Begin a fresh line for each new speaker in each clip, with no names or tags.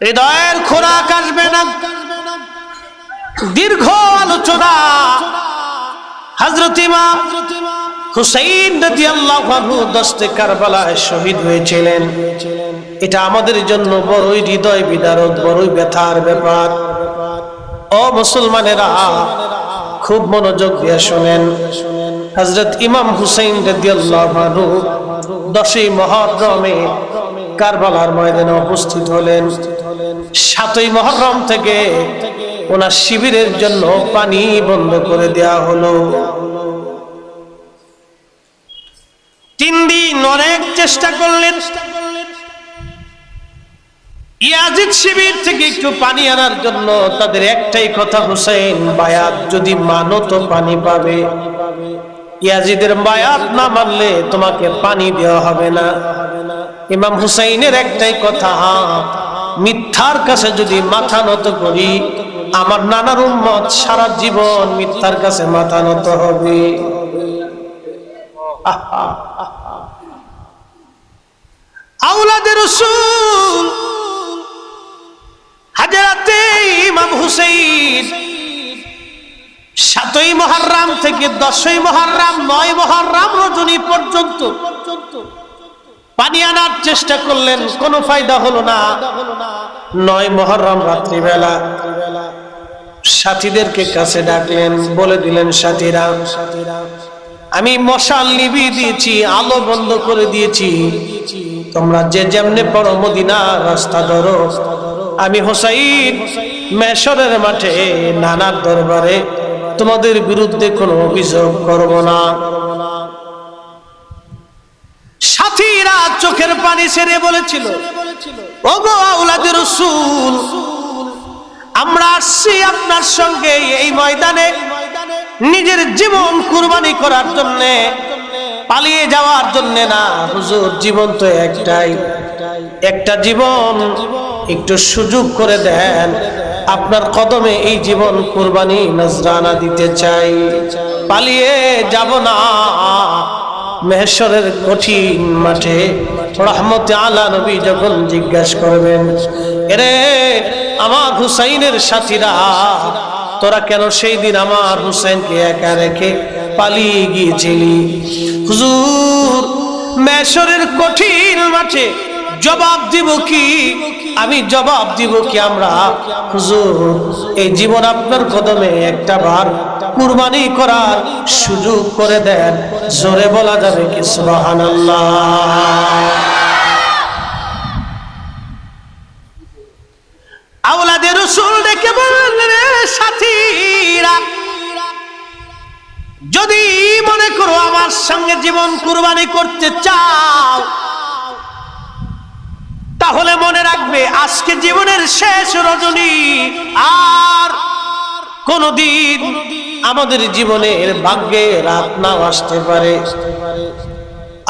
হৃদয়ের খোরাক আসবে না। দীর্ঘ আলোচনা। হযরত ইমাম হুসাইন রাদিয়াল্লাহু আনহু দস্তে কারবালায় শহীদ হয়েছিলেন। এটা আমাদের জন্য বড়ই হৃদয় বিদারক, বড়ই ব্যথার ব্যাপার। ও মুসলমানেরা, খুব মনোযোগ দিয়ে শুনেন। হযরত ইমাম হুসাইন রাদিয়াল্লাহু আনহু 10ই মুহররমে কারবালার ময়দানে উপস্থিত হলেন। 7ই মুহররম থেকে ওনার শিবিরের জন্য পানি বন্ধ করে দেয়া হলো। 3 দিন অনেক চেষ্টা করলেন ইয়াজিদ শিবির থেকে একটু পানি আনার জন্য। তাদের একটাই কথা, হুসাইন বায়াত যদি মানো তো পানি পাবে, ইয়াজিদের বায়াত না মানলে তোমাকে পানি দেওয়া হবে না। ইমাম হুসাইনের একটাই কথা, মিথ্যার কাছে যদি মাথা নত করি, আমার নানার উম্মত সারা জীবন মিথ্যার কাছে মাথা নত হবে। আওলাদে রাসূল হযরতে ইমাম হুসাইন 7ই মুহররম থেকে 10ই মুহররম 9 মুহররম রজনী পর্যন্ত পানি আনার চেষ্টা করলেন, কোনো ফায়দা হলো না। 9 মুহররম রাত্রিবেলা সাথীদেরকে কাছে ডাকলেন, বলে দিলেন, সাথীরা, আমি মশাল নিভিয়ে দিয়েছি, আলো বন্ধ করে দিয়েছি, তোমরা যে যেমনে পড়ো মদিনার রাস্তা ধরো। আমি হুসাইন মেশরের মাঠে নানার দরবারে তোমাদের বিরুদ্ধে কোনো অভিযোগ করব না। সাথীরা চোখের পানি ছেড়ে বলেছিল, ওগো আওলাদে রাসূল, আমরা আসছি আপনার সঙ্গে এই ময়দানে নিজের জীবন কুরবানি করার জন্য, পালিয়ে যাওয়ার জন্য না। হুজুর, জীবন তো একটাই, একটা জীবন, একটু সুযোগ করে দেন, আপনার কদমে এই জীবন কুরবানি নজরানা দিতে চাই, পালিয়ে যাব না। মেহেশ্বরের কঠিন মাঠে রহমতে আলা নবী যখন জিজ্ঞাসা করবেন, এরে আমার হুসাইনের সাথীরা, তোরা কেন সেই দিন আমার হুসাইনকে একা রেখে পালিয়ে গিয়েছিলি? হুজুর, মেহেশ্বরের কঠিন মাঠে জবাব দিব কি? আমি জবাব দিব কি? আমরা হুজুর এই জীবন আপনার কদমে একটা বার কুরবানি করার সুযোগ করে দেন। জোরে বলা যাবে কি সুবহানাল্লাহ? আওলাদে রাসূল ডেকে বললেন, সাথীরা, যদি মনে করো আমার সঙ্গে জীবন কুরবানি করতে চাও, তাহলে মনে রাখবে আজকে জীবনের শেষ রজনী, আর কোনদিন আমাদের জীবনের ভাগ্যে রাত নাও আসতে পারে।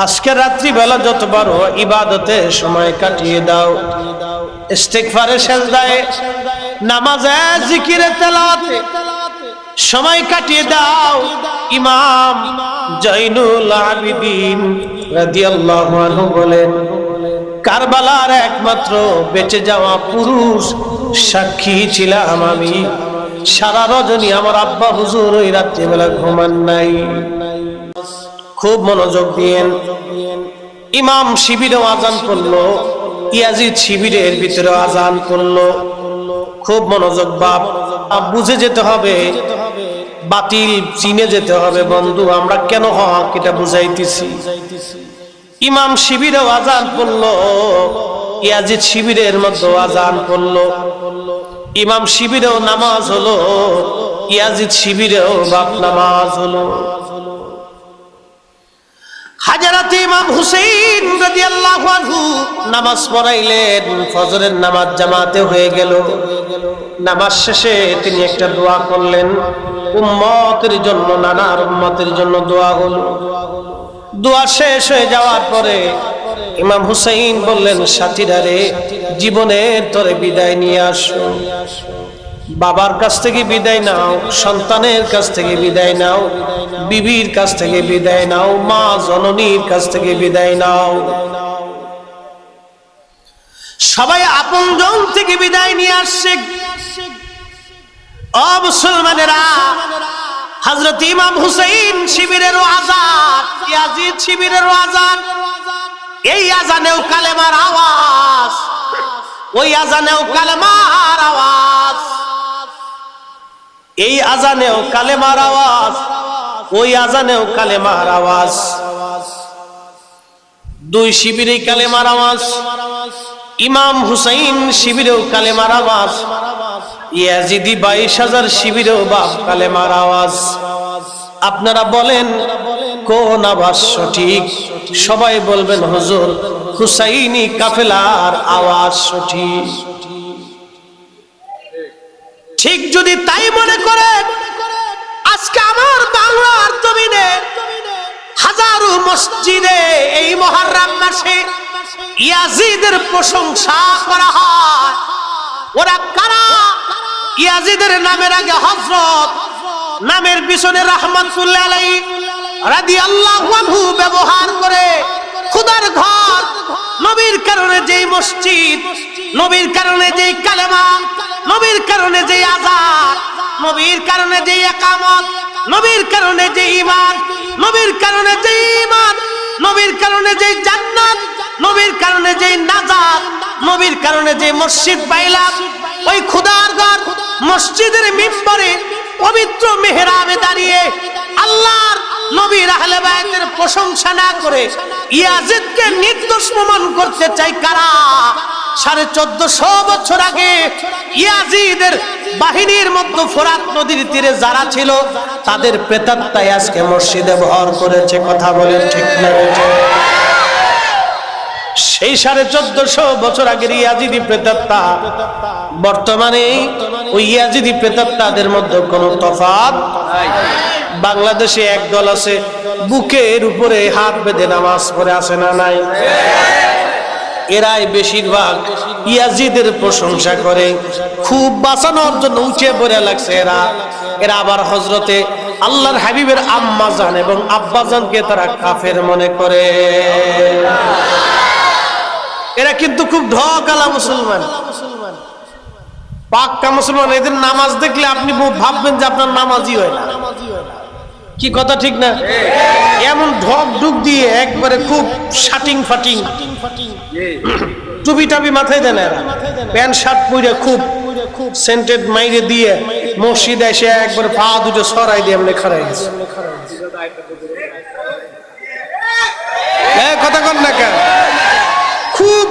আজকে রাত্রিবেলা যত পারো ইবাদতে সময় কাটিয়ে দাও, ইস্তিগফারে, সেজদায়, নামাজে, জিকিরে, তেলাওয়াতে সময় কাটিয়ে দাও। ইমাম জয়নুল আবিদিন রাদিয়াল্লাহু আনহু বলেন, কারবালার একমাত্র বেঁচে যাওয়া পুরুষ সাক্ষী ছিলাম আমি। সারা রজনী আমার আব্বা হুজুর ওই রাত্রিবেলা ঘুমান নাই। খুব মনোযোগ দিয়েন। ইমাম শিবিরেও আজান করলো, ইয়াজিদ শিবিরের ভিতরে আজান করলো। খুব মনোযোগ বাপ, বুঝে যেতে হবে, বাতিল চিনে যেতে হবে। বন্ধু, আমরা কেন হক এটা বুঝাইতেছি। ইমাম শিবিরেও আজান করলো, ইয়াজিদ শিবিরের মধ্যে আজান করলো। ইমাম শিবিরেও নামাজ হলো, ইয়াজিদ শিবিরেও বাপ নামাজ হলো। হযরত ইমাম হুসাইন রাদিয়াল্লাহু আনহু নামাজ পড়াইলেন। ফজরের নামাজ জামাতে হয়ে গেল। নামাজ শেষে তিনি একটা দোয়া করলেন, উম্মতের জন্য, নানার উম্মতের জন্য দোয়া হলো। দোয়া শেষ হয়ে যাওয়ার পরে ইমাম হুসাইন বললেন, সাথীরা রে, জীবনের তরে বিদায় নিয়ে আসো। বাবার কাছ থেকে বিদায় নাও, সন্তানের কাছ থেকে বিদায় নাও, বিবির কাছ থেকে বিদায় নাও, মা জননীর কাছ থেকে বিদায় নাও। সবাই আপনজন থেকে থেকে বিদায় নিয়ে আসছে। ও মুসলমানেরা, হযরত ইমাম হুসাইন শিবিরের আযান, ইয়াজিদ শিবিরের আযান, এই আযানেও কালেমার আওয়াজ, ওই আযানেও কালেমার আওয়াজ, এই আযানেও কালেমার আওয়াজ, ওই আযানেও কালেমার আওয়াজ। দুই শিবিরে কালেমার আওয়াজ। ইমাম হুসাইন শিবিরেও কালেমার আওয়াজ, ইয়াজিদি 22,000 শিবিরেও বাপ কালেমার আওয়াজ। আপনারা বলেন কোন আওয়াজ সঠিক? সবাই বলবেন হুজুর হুসাইনি কাফেলার আওয়াজ সঠিক। ঠিক যদি তাই মনে করেন, আজকে আমার বাংলার জমিনে হাজারো মসজিদে এই মুহররম মাসে ইয়াজিদের প্রশংসা করা হয়। ওরা কারা? ইয়াজিদের নামের আগে হযরত, নামের পিছনে রাহমাতুল্লাহ আলাইহি রাদিয়াল্লাহু আনহু ব্যবহার করে খোদার ঘর, নবীর কারণে যেই মসজিদ, নবীর কারণে যেই কালেমা, নবীর কারণে যেই আযান, নবীর কারণে যেই ইকামত, নবীর কারণে যেই ঈমান, নবীর কারণে যেই ঈমান, নবীর কারণে যেই জান্নাত, নবীর কারণে যেই নাজাত, নবীর কারণে যে মসজিদ পাইলাম, ওই খোদার ঘর মসজিদের মিম্বরে পবিত্র মেহরাবে দাঁড়িয়ে আল্লাহর নবীর আহলে বায়তের প্রশংসা না করে ইয়াজিদকে নির্দোষ প্রমাণ করতে চাই কারা? 1450 বছর আগে ইয়াজিদের বাহিনীর মধ্যে ফোরাত নদীর তীরে যারা ছিল, তাদের প্রেতাত্মাই আজকে মসজিদে ভর করেছে। কথা বলেন ঠিক না? সেই 1450 বছর আগের ইয়াজিদি প্রেতাত্মা বর্তমানে ওই ইয়াজিদি প্রেতাত্মাদের মধ্যে কোনো তফাৎ নাই। বাংলাদেশে একদল আছে বুকের উপরে হাত বেঁধে নামাজ পড়ে, আছে না নাই? এরাই বেশিরভাগ ইয়াজিদের প্রশংসা করে, খুব বাঁচানোর জন্য উঠে পড়ে লাগছে এরা। এরা আবার হযরতে আল্লাহর হাবিবের আম্মা জান এবং আব্বা জানকে তারা কাফের মনে করে। এরা কিন্তু খুব ঢকালা মুসলমান, পাক্কা মুসলমান। এদের নামাজ দেখলে আপনি ভাববেন যে আপনার নামাজই হয় না। কি কথা ঠিক না? এমন ঢক ঢুক দিয়ে একবারে খুব শাটিং ফাটিং, টুপি টাপি মাথায় দেন এরা, প্যান্ট শার্ট পরে খুব সেন্টেড মাইরে দিয়ে মসজিদে এসে একবারে পা দুটো সরাই দিয়ে এমনি খাড়াই গেছে। কথা কন না কেন? খুব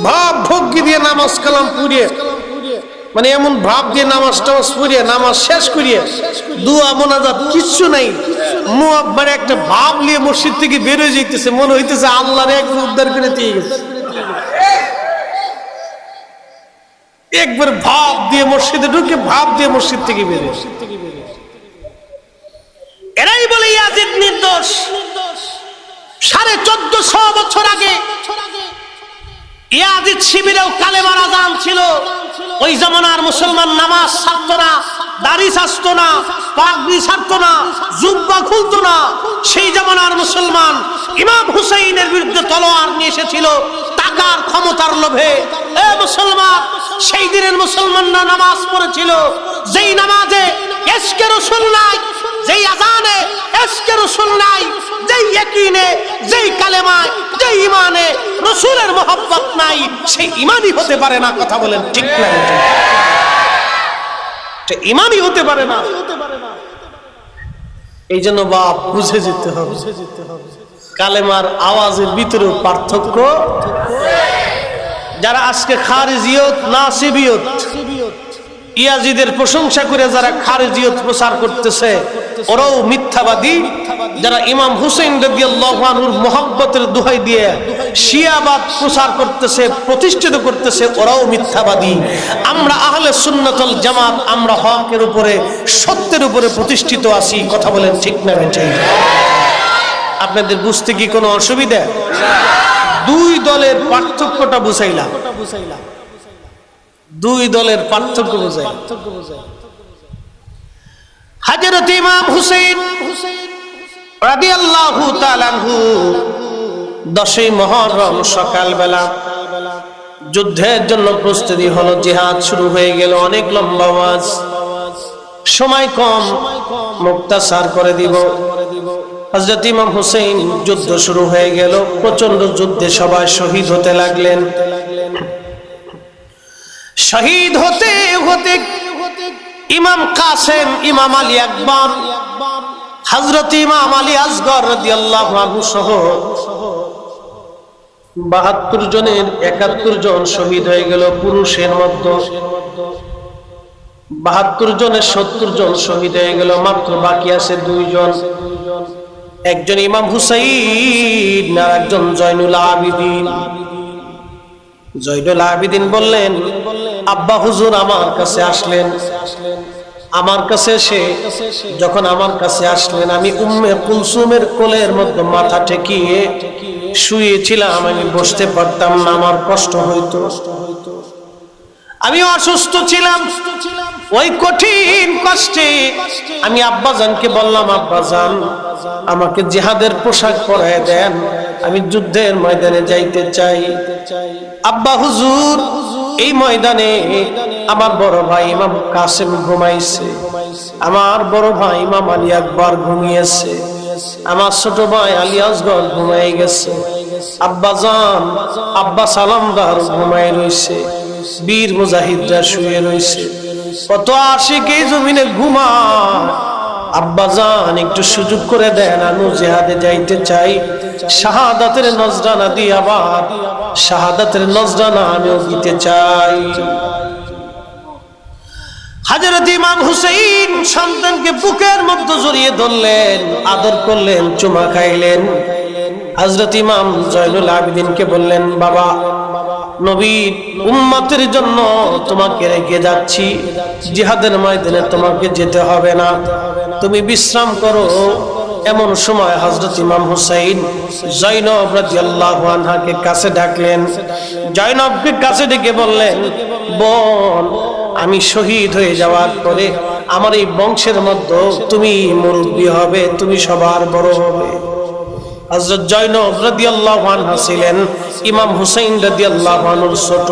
ভাব ভক্তি দিয়ে নামাজ কালাম পড়িয়ে, মানে এমন ভাব দিয়ে নামাজ টামাজ পড়িয়ে নামাজ শেষ করিয়ে দুয়া মোনাজাত কিচ্ছু নাই, মানে একটা ভাব নিয়ে মসজিদ থেকে বেরোয় যাইতেছে, মনে হইতেছে আল্লাহর একবার উদ্ধার করে দিয়ে গেছে। একবার ভাব দিয়ে মসজিদে ঢুকে ভাব দিয়ে মসজিদ থেকে বেরোয়। এরাই বলে ইয়াজিদ নির্দোষ। 1450 বছর আগে ইয়াজিদ শিবিরেও কালেমার আযান ছিল। ওই জামানার মুসলমান নামাজ ছাড়তো না, দাড়ি ছাড়তো না, পাগড়ি ছাড়তো না, জুব্বা খুলতো না। সেই জামানার মুসলমান ইমাম হুসাইনের বিরুদ্ধে তলোয়ার নিয়ে এসেছিল টাকার ক্ষমতার লোভে। এ মুসলমান, সেই দিনের মুসলমানরা নামাজ পড়েছিল যেই নামাজে ইশকে রাসূল নাই, যেই আযানে ইশকে রাসূল নাই, যেই ইয়াকিনে, যেই কালেমায়, যেই ঈমানে রাসূলের মহব্বত নাই, সেই ঈমানই হতে পারে না। কথা বলেন ঠিক না? এটা ঈমানই হতে পারে না। এই জন্য বাপ বুঝে যেতে হবে, কালেমার আওয়াজের ভিতরে পার্থক্য। যারা আজকে খারিজিয়ত, নাসিবিয়ত, ইয়াজিদের প্রশংসা করে যারা খারিজিয়ত প্রচার করতেছে, ওরাও মিথ্যাবাদী। যারা ইমাম হুসাইন রাদিয়াল্লাহু আনহুর মহব্বতের দোহাই দিয়ে শিয়াবাদ প্রচার করতেছে, প্রতিষ্ঠিত করতেছে, ওরাও মিথ্যাবাদী। আমরা আহলে সুন্নাত ওয়াল জামাত, আমরা হকের উপরে, সত্যের উপরে প্রতিষ্ঠিত আছি। কথা বলেন ঠিক না? আপনাদের বুঝতে কি কোনো অসুবিধা? দুই দলের পার্থক্যটা বুঝাইলাম, দুই দলের পার্থক্য বুঝাই। হযরত ইমাম হুসাইন রাদিয়াল্লাহু তাআলা আনহু 10ই মুহররম সকালবেলা যুদ্ধের জন্য প্রস্তুতি হলো, জিহাদ শুরু হয়ে গেল। অনেক লম্বা ওয়াজ, সময় কম, মুক্তাসার করে দিব। হযরত ইমাম হুসাইন যুদ্ধ শুরু হয়ে গেল, প্রচন্ড যুদ্ধে সবাই শহীদ হতে লাগলেন। শহীদ হতে হতে ইমাম কাসেম, ইমাম আলী আকবর, হযরত ইমাম আলী আসগর রাদিয়াল্লাহু আনহু সহ ৭২ জনের ৭১ জন শহীদ হয়ে গেল। পুরুষের মধ্যে ৭২ জনের ৭০ জন শহীদ হয়ে গেল। মাত্র বাকি আছে 2 জন, একজন ইমাম হুসাইন আর একজন জয়নুল আবিদিন। জয়নুল আবিদিন বললেন, আব্বা হুজুর আমার কাছে আসলেন। আমার কাছে এসে যখন আমার কাছে আসলেন, আমি উম্মে কুলসুমের কোলের মধ্যে মাথা ঠেকিয়ে শুয়েছিলাম, আমি বসতে পারতাম না, আমার কষ্ট হইতো, আমি অসুস্থ ছিলাম। ওই কঠিন কষ্টে আমি আব্বাজানকে বললাম, আব্বাজান আমাকে জিহাদের পোশাক পরায় দেন, আমি যুদ্ধের ময়দানে যাইতে চাই। আব্বা হুজুর, এই ময়দানে আমার বড় ভাই ইমাম কাসেম ঘুমাইছে, আমার বড় ভাই ইমাম আলী আকবর ঘুমিয়েছে, আমার ছোট ভাই আলী আসগর ঘুমাই গেছে, আব্বাজান আব্বা সালামদার ঘুমাই রইছে, বীর মুজাহিদরা শুয়ে রইছে, কত আশিক এই জমিনে ঘুমায়। আব্বাজান একটু সুযোগ করে দেন, আমি জিহাদে যাইতে চাই, শাহাদাতের নজরানা দিয়ে আবার শাহাদাতের নজরানা আমিও দিতে চাই। হযরত ইমাম হুসাইন সন্তানকে বুকের মধ্যে জড়িয়ে ধরলেন, আদর করলেন, চুমা খাইলেন। হযরত ইমাম জয়নুল আবিদিনকে বললেন, বাবা, নবীর উম্মতের জন্য তোমাকে রেখে যাচ্ছি, জিহাদের ময়দানে তোমাকে যেতে হবে না, তুমি বিশ্রাম করো। এমন সময় হযরত ইমাম হুসাইন জয়নব রাদিয়াল্লাহু আনহাকে কাছে ডাকলেন। জয়নবকে কাছে ডেকে বললেন, বোন, আমি শহীদ হয়ে যাওয়ার পরে আমার এই বংশের মধ্যে তুমি মুরব্বী হবে, তুমি সবার বড় হবে। হযরত জয়নব রাদিয়াল্লাহু আনহা ছিলেন ইমাম হুসাইন রাদিয়াল্লাহু আনহুর ছোট।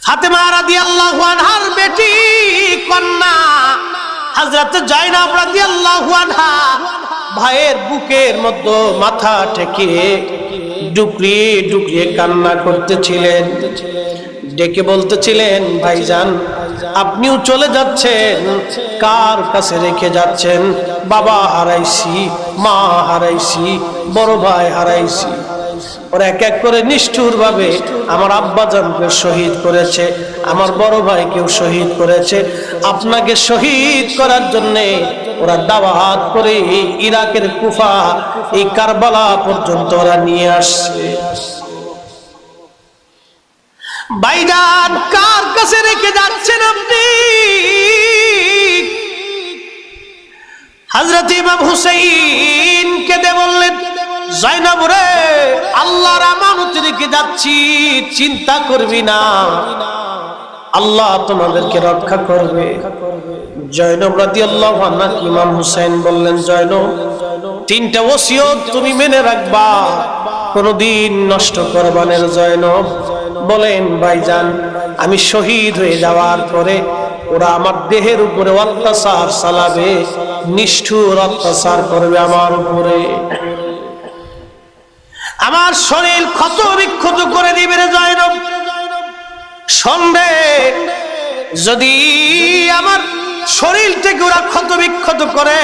ফাতেমা রাদিয়াল্লাহু আনহার বেটি কন্যা হযরত জয়নব রাদিয়াল্লাহু আনহা ভাইয়ের বুকের মধ্যে মাথা ঠেকিয়ে ডুকরিয়ে ডুকরিয়ে কান্না করতেছিলেন। ডেকে বলতেছিলেন, ভাইজান আপনিও চলে যাচ্ছেন, কার কাছে রেখে যাচ্ছেন? বাবা হারাইছি, মা হারাইছি, বড় ভাই হারাইছি। ওরা এক এক করে নিষ্ঠুর ভাবে আমার আব্বাজানকে শহীদ করেছে, আমার বড় ভাইকেও শহীদ করেছে। আপনাকে শহীদ করার জন্যে ওরা দাওয়াত করে ইরাকের কুফা, এই কারবালা পর্যন্ত ওরা নিয়ে আসছে। ভাইজান কার কাছে রেখে যাচ্ছেন আপনি? হযরত ইমাম হুসাইন কেঁদে বললেন, জয়নব রে, আল্লাহর আমানত রেখে যাচ্ছি, চিন্তা করবি না, আল্লাহ তোমাদেরকে রক্ষা করবে। জয়নব রাদিয়াল্লাহু আনহা ইমাম হুসাইন বললেন, জয়নব 3টা ওসিয়ত তুমি মেনে রাখবা, কোনদিন নষ্ট করবা না। জয়নব বলেন, ভাইজান আমি শহীদ হয়ে যাওয়ার পরে ওরা আমার দেহের উপরে অত্যাচার চালাবে, নিষ্ঠুর অত্যাচার করবে আমার উপরে, আমার শরীর ক্ষত বিক্ষত করে দিবে রে জয়নব। সন্দেহ যদি আমার শরীরটাকে ওরা ক্ষত বিক্ষত করে,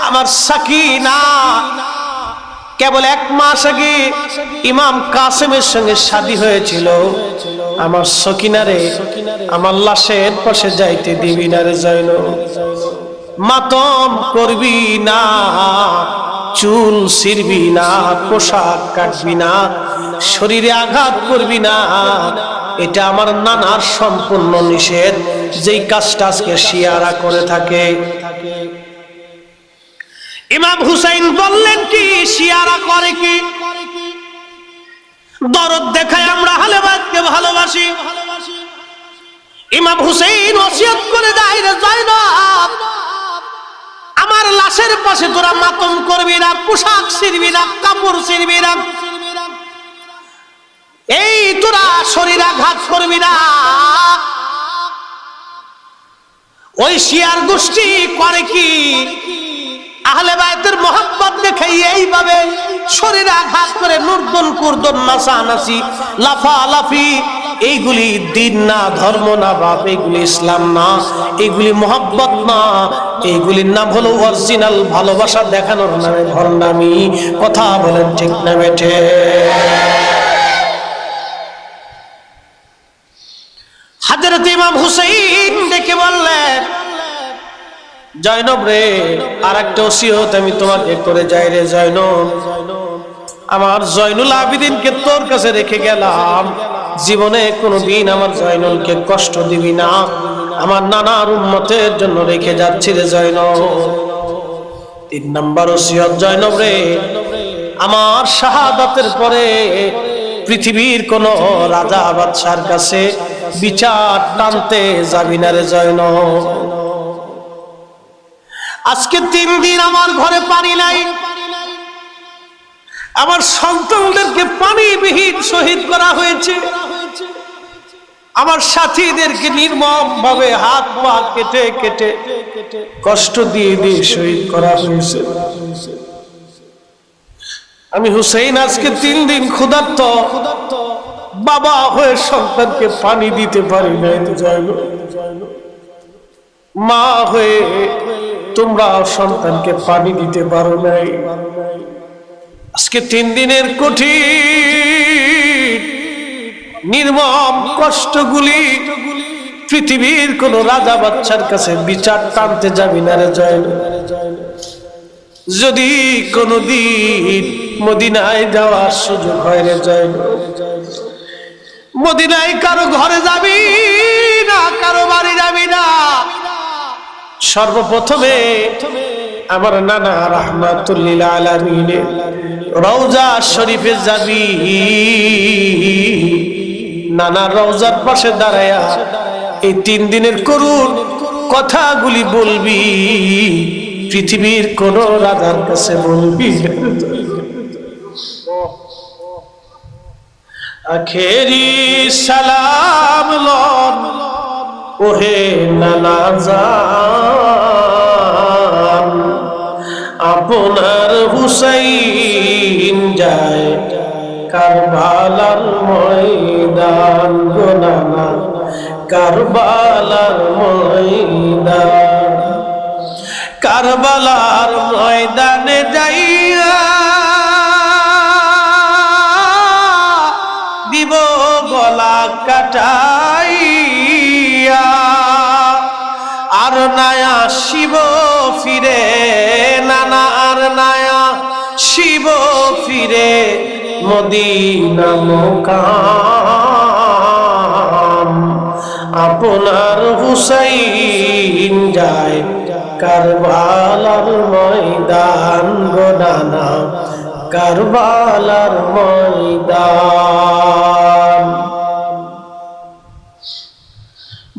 আমার সাকিনা কেবল 1 মাস আগে ইমাম কাসেমের সঙ্গে শাদী হয়েছিল, আমার সকিনারে আমার লাশের পাশে যাইতে দিবি না রে জয়নব, মাতম করবি না, চুল ছিড়বি না, পোশাক কাটবি না, শরীরে আঘাত করবি না, এটা আমার নানার সম্পূর্ণ নিষেধ, যেই কাজটা আজকে শিয়ারা করে থাকে। ইমাম হুসাইন বললেন, কি শিয়ারা করে কি? দরদ দেখায় আমরা আহলেবাদকে ভালোবাসি। ইমাম হুসাইন ওসিয়ত করে যায়, রে জয়নব আমার লাশের পাশে তোরা মাতম করবি না, পোশাক ছিড়বি না, কাপড় ছিড়বি না, এই তোরা শরীরাঘাত করবি না। ওই শিয়ার গোষ্ঠী করে কি, আহলে বায়তের মোহাব্বত দেখাই এইভাবে শরীরাঘাত করে নুরদন কুরদন নাচানাচি লাফালাফি, এইগুলি দিন না, ধর্ম না, বাপ, এইগুলি ইসলাম না, এইগুলি মোহাব্বত না, এইগুলির নাম হলো অরিজিনাল ভালোবাসা দেখানোর নামে ভণ্ডামি। কথা বলেন ঠিক না বেঠে? হযরত ইমাম হুসাইন ডেকে বললেন, জয়নব রে, আর একটা ওসিয়ত আমি তোমাকে করে যাই রে জয়নব। আমার জয়নুল আবিদিনকে তোর কাছে রেখে গেলাম, জীবনে কোনোদিন আমার জয়নুলকে কষ্ট দিবি না, আমার নানার উম্মতের জন্য রেখে যাচ্ছি রে জয়নব। 3 নম্বর ওসিয়ত, জয়নব রে, আমার শাহাদাতের পরে পৃথিবীর কোন রাজা বাদশার কাছে বিচার টানতে যাবি না রে জয়নব। আজকে 3 দিন আমার ঘরে পানি নাই, আমার সন্তানদেরকে পানিবিহীন শহীদ করা হয়েছে, আমার সাথীদেরকে নির্মম ভাবে হাত পা কেটে কেটে কষ্ট দিয়ে দিয়ে শহীদ করা হয়েছে। আমি হুসাইন আজকে 3 দিন ক্ষুধার্ত, বাবা হয়ে সন্তানকে পানি দিতে পারি না, মা হয়ে তোমরা সন্তানকে পানি দিতে পারো নাই। আজকে 3 দিনের কঠিন নির্মম কষ্টগুলি পৃথিবীর কোন রাজা বাচ্চার কাছে বিচার টানতে যাবি না রে জয়নব। যদি কোনদিন মদিনায় যাওয়ার সুযোগ হয় রে জয়নব, মদিনায় কারো ঘরে যাবি না, কারো বাড়ি যাবি না, সর্বপ্রথমে আমার নানা রাহমাতুল্লিল আলামিনের রওজা শরীফে যাবি, নানা রওজার পাশে দাঁড়ায়া এই 3 দিনের করুণ কথাগুলি বলবি, পৃথিবীর কোন রাজার কাছে বলবি। আখেরি সালাম লন ওহে নানা জান, আপনার হুসাইন যায় কারবালার ময়দান গো নানা, কারবালার ময়দান। কারবালার ময়দানে যাইয়া দিব গলা কাটাইয়া, আর নায়া শিব ফিরে নানা, আর নায়া শিব ফিরে মদিনা মুকাম। আপনার হুসাইন যায় কারবালার ময়দান গো নানা, কারবালার ময়দান।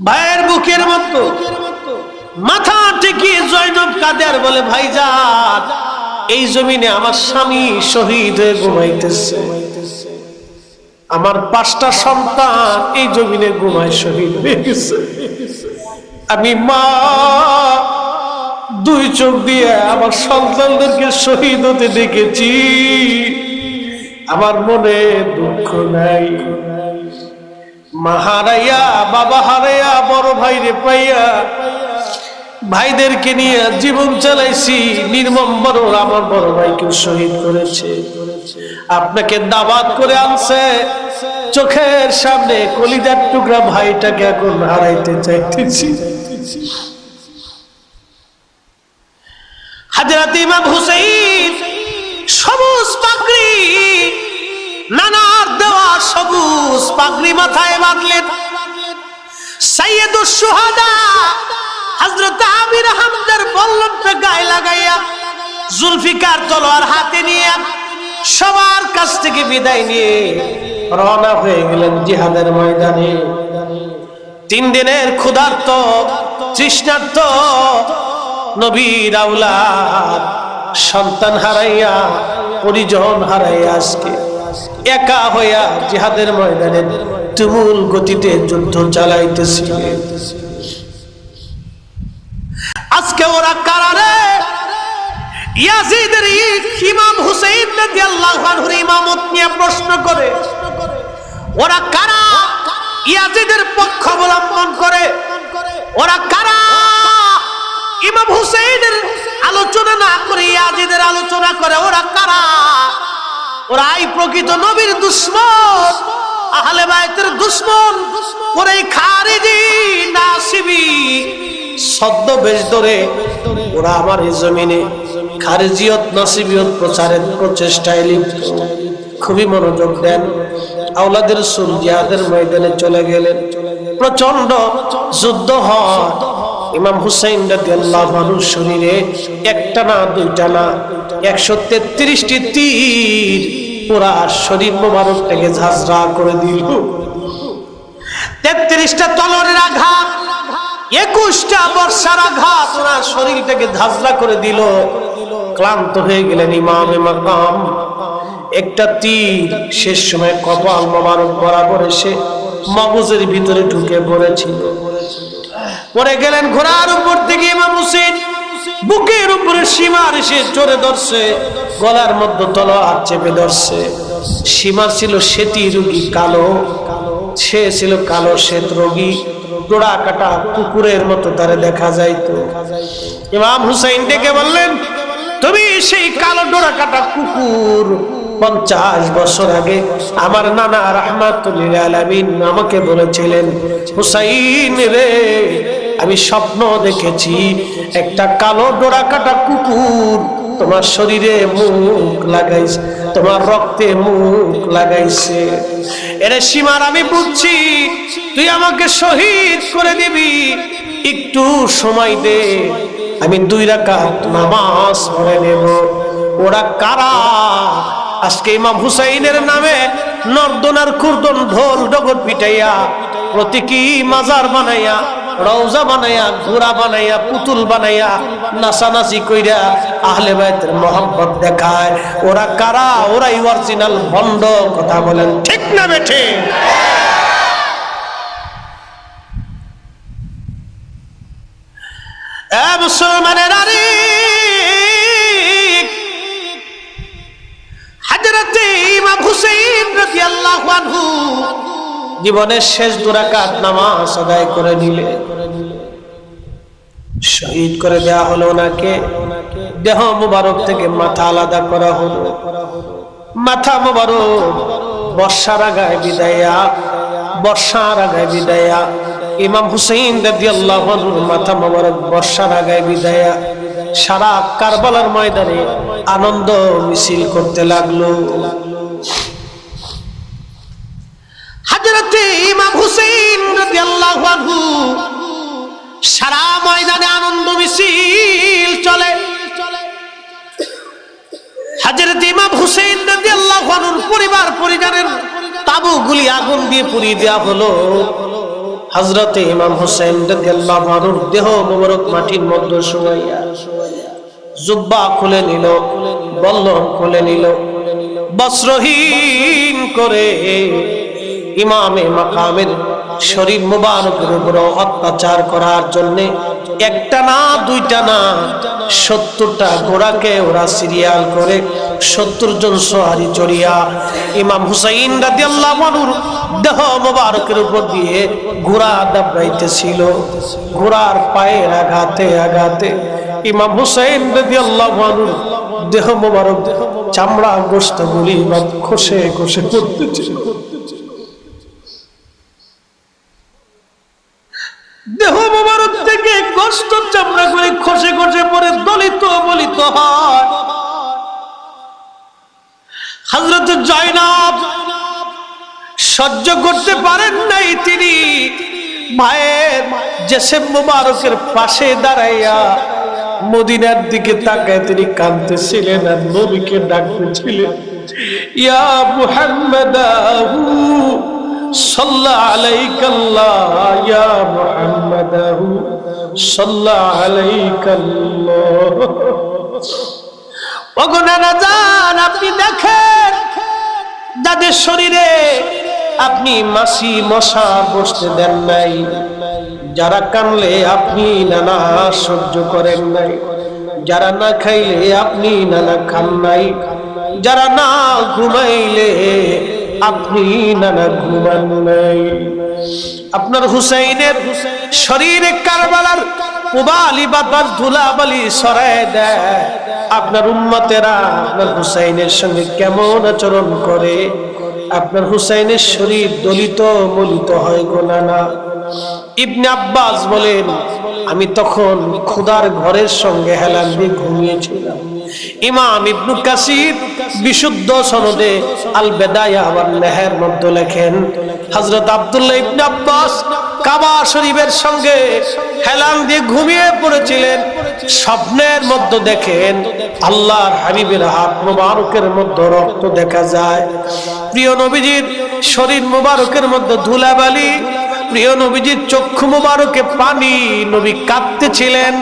ভাইয়ের বুকের মতো মাথা টেকিয়ে জয়নব কাদের বলে, ভাইজান এই জমিনে আমার স্বামী শহীদ হয়ে ঘুমাইতেছে, আমার 5টা সন্তান এই জমিনে ঘুমায় শহীদ হয়ে গেছে, আমি মা 2 চোখ দিয়ে আমার সন্তানদেরকে শহীদ হতে দেখেছি, আমার মনে দুঃখ নাই। মা হারাইয়া, বাবা হারাইয়া, বড় ভাইরে পাইয়া ভাইদেরকে নিয়ে জীবন চালাইছি, নির্মম বড় আমার বড় ভাইকে শহীদ করেছে, আপনাকে দাওয়াত করে আনছে, চোখের সামনে কলিজার টুকরা ভাইটাকে এখন হারাইতে চাইতেছি। হযরত ইমাম হুসাইন সবুজ পাগড়ি, নানার দেওয়া সবুজ পাগড়ি মাথায় বাঁধলেন। সাইয়্যিদুশ শুহাদা হযরত আমির হামজার বল্লমটা গায়ে লাগাইয়া, জুলফিকার তলোয়ার হাতে নিয়ে সবার কাছ থেকে বিদায় নিয়ে রওনা হয়ে গেলেন জিহাদের ময়দানে। 3 দিনের ক্ষুধার্ত তৃষ্ণার্ত নবীর আওলাদ সন্তান হারাইয়া, পরিজন হারাইয়া আজকে একা হইয়া জিহাদের ময়দানে তুমুল গতিতে যুদ্ধ চালাইতেছিলেন। আজকে ওরা কারারে ইয়াজিদের ইমাম হুসাইন রাদিয়াল্লাহু আনহুর ইমামত নিয়ে প্রশ্ন করে, ওরা কারা ইয়াজিদের পক্ষ অবলম্বন করে, ওরা কারা ইমাম হুসাইনের আলোচনা না করে ইয়াজিদের আলোচনা করে, ওরা কারা? ওরা এই প্রকৃত নবীর দুশমন, আহলে বাইতের দুশমন। ওরা এই খারিজি নাসিবী ছদ্মবেশ ধরে ওরা আমার এই জমিনে খারিজিয়ত নাসিবিয়ত প্রচারের প্রচেষ্টায় লিপ্ত। খুবই মনোযোগ দেন। আওলাদ রাসূল জিহাদের ময়দানে চলে গেলেন। প্রচন্ড যুদ্ধ হয়। ইমাম হুসাইন রাদিয়াল্লাহু আনহুর শরীরে একটা না দুইটা না 133টি তীর পুরা শরীর মোবারক থেকে ঝাঁঝরা করে দিল। 33টা তলোয়ারের আঘাত, 21টা বর্ষার আঘাত ওনার শরীরটাকে ঝাঁঝরা করে দিল। ক্লান্ত হয়ে গেলেন ইমামে মাকাম। একটা তীর শেষ সময় কপাল মোবারক বরাবর এসে মগজের ভিতরে ঢুকে পড়েছিল। পরে গেলেন ঘোড়ার উপর থেকে ইমাম হুসেন বুকের উপরে সীমার এসে চড়ে ধরছে, গলার মধ্যে তলোয়ার চেপে ধরছে। সীমার ছিল শ্বেতি রোগী, কালো, সে ছিল কালো শ্বেত রোগী, ডোরা কাটা কুকুরের মতো তারে দেখা যাইতো। ইমাম হুসাইন ডেকে বললেন, তুমি সেই কালো ডোরা কাটা কুকুর 50 বছর আগে আমার নানা রাহমাতুল লিল আলামিন আমাকে বলেছিলেন, হুসাইন রে, আমি স্বপ্ন দেখেছি একটা কালো ডোরা কাটা কুকুর তোমার শরীরে মুখ লাগাইছে, তোমার রক্তে মুখ লাগাইছে। এরে সীমার আমি বুঝছি তুই আমাকে শহীদ করে দিবি, একটু সময় দে, আমি 2 রাকাত নামাজ পড়ে নেব। ওরা কারা? আজকে ইমাম হুসাইনের নামে নর্দনার কুর্দন ঢোল ডগর পিটাইয়া প্রতীকী মাজার বানাইয়া, রওজা বানাইয়া, ঘোড়া বানাইয়া, পুতুল বানাইয়া নাচানাচি কইরা আহলে বাইতের মহব্বত দেখায়। ওরা কারা? ওরাই অরিজিনাল ভণ্ড। কথা বলেন ঠিক না বেঠে? মুসলমানের নারী, হযরত ইমাম হুসাইন রাদিয়াল্লাহু আনহু জীবনের শেষ 2 রাকাত নামাজ আদায় করে নিলে শহীদ করে দেয়া হলো ওনাকে। দেহ মুবারক থেকে মাথা আলাদা করা হলো। মাথা মুবারক বর্ষার আগায় বিদায়া, বর্ষার আগায় বিদায়া। ইমাম হুসাইন রাদিয়াল্লাহু আনহুর মাথা মুবারক বর্ষার আগায় বিদায়া সারা কারবালার ময়দানে আনন্দ মিছিল করতে লাগলো। হযরত ইমাম হুসাইন রাদিয়াল্লাহু আনহু সারা ময়দানে আনন্দ মিছিল চলে। হযরত ইমাম হুসাইন রাদিয়াল্লাহু আনহুর পরিবার পরিজনের তাবুগুলি আগুন দিয়ে পুড়িয়ে দেওয়া হলো। হযরত ইমাম হুসাইন রাদিয়াল্লাহু আনহুর দেহ মোবারক মাটির মধ্যে শোয়াইয়া জুব্বা খুলে নিল, বল্লম খুলে নিল, বস্ত্রহীন করে ইমামে মাকামের শরীর মুবারকের উপর অত্যাচার করার জন্য একটা না দুইটা না 70টা ঘোড়াকে ওরা সিরিয়াল করে 70 জন সওয়ারি চড়িয়া ইমাম হুসাইন রাদিয়াল্লাহু আনহুর দেহ মুবারকের উপর দিয়ে ঘোড়া দাবড়াইতেছিল। ঘোড়ার পায়ের আঘাতে আঘাতে ইমাম হুসাইন রাদিয়াল্লাহু আনহুর দেহ মুবারক চামড়া গোশতগুলি খসে খসে পড়তেছিল। দেহ মুবারক থেকে গোশত চামড়া করে খসে খসে পড়ে দলিত বলিত হয়। হযরত জয়নব সহ্য করতে পারেন নাই, তিনি ভাইয়ের জেসেম মুবারকের পাশে দাঁড়াইয়া মদিনার দিকে তাকায় তিনি কাঁদতেছিলেন আর নবীকে ডাকতেছিলেন, ইয়া মুহাম্মাদাহু সাল্লা আলাইকাল্লাহ, ইয়া মুহাম্মাদাহু সাল্লা আলাইকাল্লাহ। ওগো নানা জান, আপনি দেখেন যাদের শরীরে আপনি মাছি মশা বসতে দেন নাই, যারা কানলে আপনি নানা সহ্য করেন নাই, যারা না খাইলে আপনি নানা খান নাই, যারা না ঘুমাইলে আপনি নানা ঘুমান নাই। আপনার হুসাইনের শরীরে কারবালার উবালি বাতাস ধুলাবালি সরায় দেয়। আপনার উম্মতেরা আপনার হুসাইনের সঙ্গে কেমন আচরণ করে? আপনার হুসাইনের শরীর দলিত মলিত হয় গো নানা। ইবনে আব্বাস বলেন, আমি তখন খোদার ঘরের সঙ্গে হেলান দিয়ে ঘুমিয়েছিলাম। ইমাম ইবনে কাসির বিশুদ্ধ সনদে আল বেদায়া ওয়ান নেহের মধ্যে লেখেন, হযরত আব্দুল্লাহ ইবনে আব্বাস কাবা শরীফের সঙ্গে হেলান দিয়ে ঘুমিয়ে পড়েছিলেন। স্বপ্নের মধ্যে দেখেন আল্লাহর হাবিবের হাত মোবারকের মধ্যে রক্ত দেখা যায়। প্রিয় নবীজির শরীর মোবারকের মধ্যে ধুলাবালি, প্রিয় নবীজির চক্ষু মোবারকে পানি, নবী কাঁদতেছিলেন,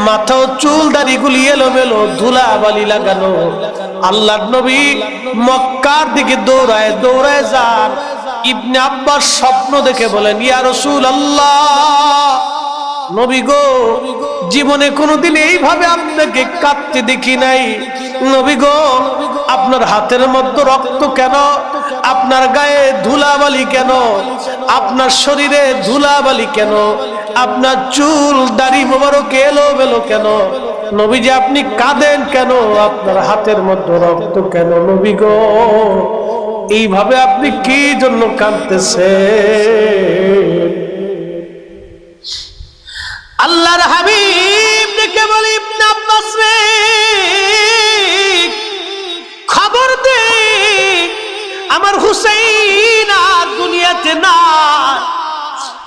মাথা ও চুল দাড়িগুলি এলোমেলো, ধুলাবালি লাগানো। আল্লাহর নবী মক্কার দিকে দৌড়ায় দৌড়ায় যান। ইবনে আব্বাস স্বপ্ন দেখে বলেন, ইয়া রাসূলুল্লাহ, নবী গো, জীবনে কোনোদিন এইভাবে আপনাকে কাঁদতে দেখি নাই। নবী গো, আপনার হাতের মধ্যে রক্ত কেন? আপনার গায়ে ধুলাবালি কেন? আপনার শরীরে ধুলাবালি কেন? আপনার চুল দাড়ি মোবারক এলোমেলো কেন? নবীজি আপনি কাঁদেন কেন? আপনার হাতের মধ্যে রক্ত কেন? নবী গো, এইভাবে আপনি কি জন্য কাঁদতেছেন? আল্লাহর হাবিব ডেকে বলে, ইবনে আব্বাস রে, খবর দে, আমার হুসাইন আর দুনিয়াতে না।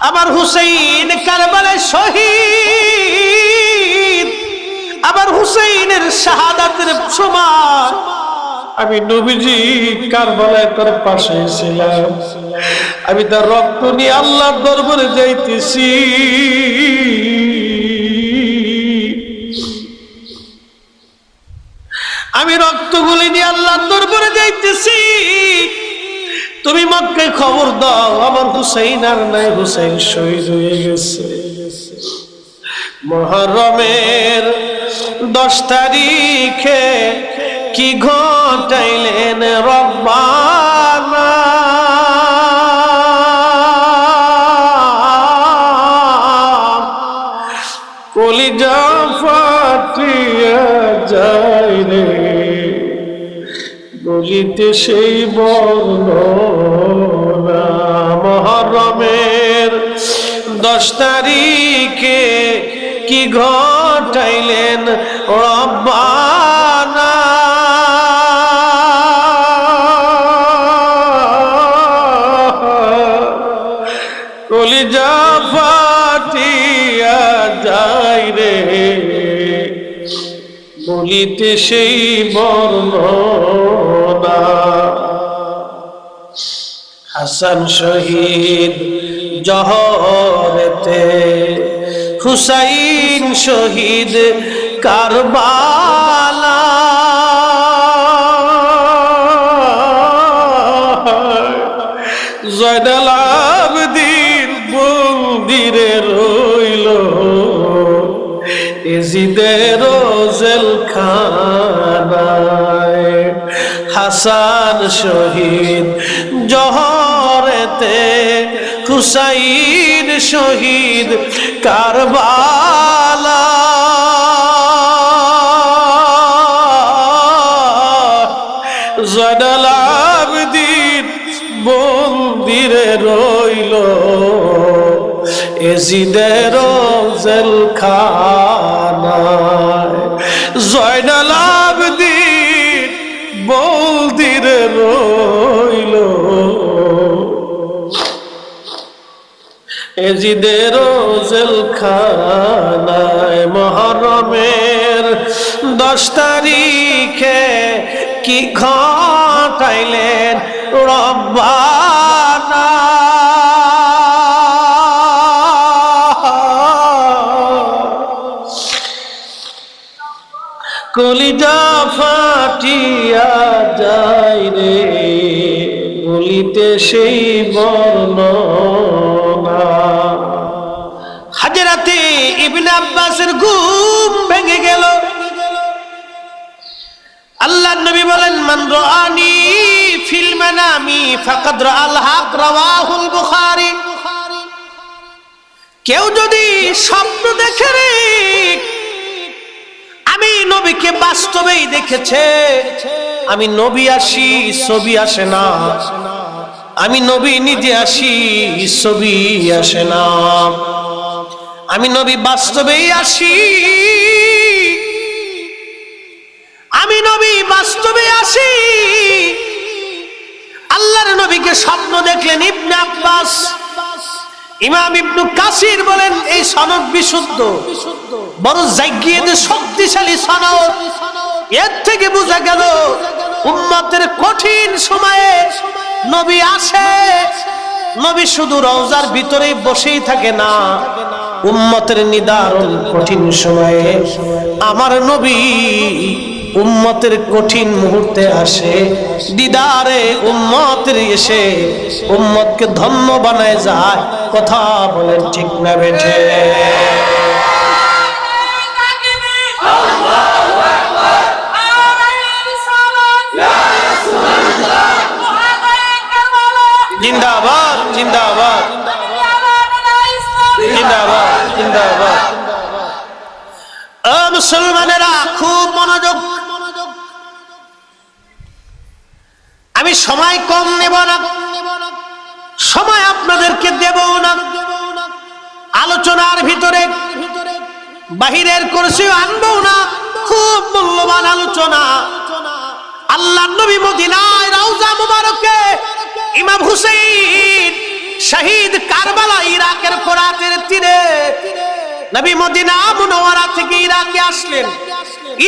আমার হুসাইন কারবালায় শহীদ। আমার হুসাইনের শাহাদাতের সময় আমি নবীজি কারবালায় তার পাশে ছিলাম। আমি তার রক্ত নিয়ে আল্লাহর দরবারে যাইতেছি। আমি রক্তগুলি নিয়ে আল্লাহর দরবারে যাইতেছি। তুমি মক্কায় খবর দাও, আমার হুসাইন আর নাই, হুসাইন শহীদ হয়ে গেছে। মুহররমের 10 তারিখে কি ঘটাইলেন রব্বানা, কলিজা ফাটিয়া যায় রে, বলিতে সেই বর্ণনা। মুহররমের 10 তারিখে কি ঘটাইলেন রব্বানা, কলিজা ফাটিয়া যায় রে, বলিতে সেই বর্ণনা। হাসান শহীদ জহরেতে, হুসাইন শহীদ কারবালা। জয়নাল আবেদিন বন্দিরে রইল, এজিদের জেলখানায়। হাসান শহীদ জহরেতে, হুসাইন শহীদ কারবালা। জয়নাল আবেদিন বন্দিরে রইল, এজিদের জেলখানায়। জয়নাল আবেদিন বন্দিরে রইল, এজিদের জেলখানায়। মুহররমের 10 তারিখে কি ঘটাইলেন রব্বানা, কলিজা ফাটিয়া যায় রে, দিতে সেই বর্ণনা। হযরতে ইবনে আব্বাসের ঘুম ভেঙে গেল। আল্লাহর নবী বলেন, মান রাআনি ফিল মানামি ফাকাদ রাআল হক, রাওয়াহুল বুখারী। কেউ যদি স্বপ্ন দেখে রে আমি নবীকে বাস্তবেই দেখেছে। আমি নবী আসি, ছবি আসে না। আমি নবী নিজে আসি, ছবি আসে না। আমি নবী বাস্তবেই আসি, আমি নবী বাস্তবে আসি। আল্লাহর নবীকে স্বপ্ন দেখলেন ইবনে আব্বাস। ইমাম ইবনে কাসির বলেন এই সনদ বিশুদ্ধ, বড় জায়গিয়ে শক্তিশালী সনদ। এর থেকে বোঝা গেল উম্মতের কঠিন সময়ে নবী আসে। নবী শুধু রওজার ভিতরেই বসেই থাকে না, উম্মতের নিদারুণ কঠিন সময়ে আমার নবী উম্মতের কঠিন মুহূর্তে আসে, দিদারে উম্মতের এসে উম্মতকে ধন্য বানায় যায়। কথা বলেন ঠিক না বেঠে? জিন্দাবাদ জিন্দাবাদ জিন্দাবাদ জিন্দাবাদ। মুসলমানেরা খুব মনোযোগ। আমি সময় কম নেব না, সময় আপনাদেরকে দেব না। আলোচনার ভিতরে বাহিরের কুরসি আনবো না, খুব মূল্যবান আলোচনা। আল্লাহর নবী মদিনায় রওজা মুবারকে ইমাম হুসাইন শহীদ কারবালা ইরাকের ফোরাতের তীরে নবী মদিনা মুনওয়ারা থেকে ইরাকে আসলেন।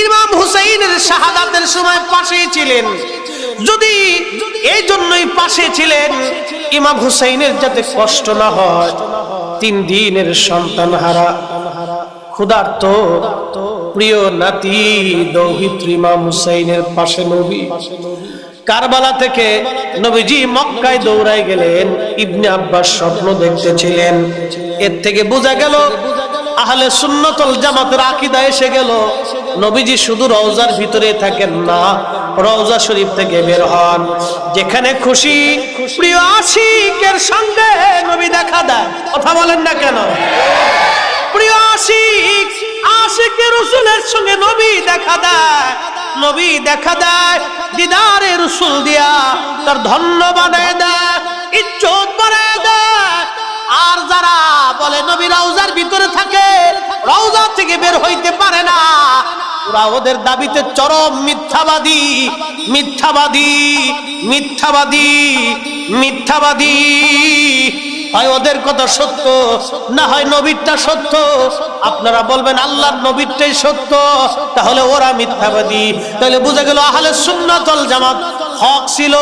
ইমাম হুসাইনের শাহাদাতের সময় পাশেই ছিলেন। যদি এই জন্যই পাশে ছিলেন ইমাম হুসাইনের যাতে কষ্ট না হয়। 3 দিনের সন্তান হারা ক্ষুধার্ত প্রিয় নাতি দৌহিত্র ইমাম হুসাইনের পাশে নবী। কারবালা থেকে নবীজি মক্কায় দৌড়ায় গেলেন। ইবনে আব্বাস স্বপ্ন দেখতেছিলেন। এর থেকে বোঝা গেল আহলে সুন্নাত ওয়াল জামাতের আকীদা এসে গেল। নবীজি শুধু রওজার ভিতরে থাকেন না, রওজা শরীফ থেকে বের হন। যেখানে খুশি প্রিয় আশিকের সঙ্গে নবী দেখা দেয়। কথা বলেন না কেন? প্রিয় আশিক আশিকে রাসূলের সঙ্গে নবী দেখা দেয়। নবী দেখা দেয় দিদারে রাসূল দিয়া তার ধন্য বানায় দেয়, ইজ্জত বানায় দেয়। আর যারা বলে নবী রওজার ভিতরে থাকে, রওজা থেকে বের হইতে পারে না, ওরা ওদের দাবিতে চরম মিথ্যাবাদী মিথ্যাবাদী মিথ্যাবাদী মিথ্যাবাদী। হয় ওদের কথা সত্য, না হয় নবীরটা সত্য। আপনারা বলবেন আল্লাহর নবীরটাই সত্য, তাহলে ওরা মিথ্যাবাদী। তাহলে বুঝা গেল আহলে সুন্নাত ওয়াল জামাত হক ছিল,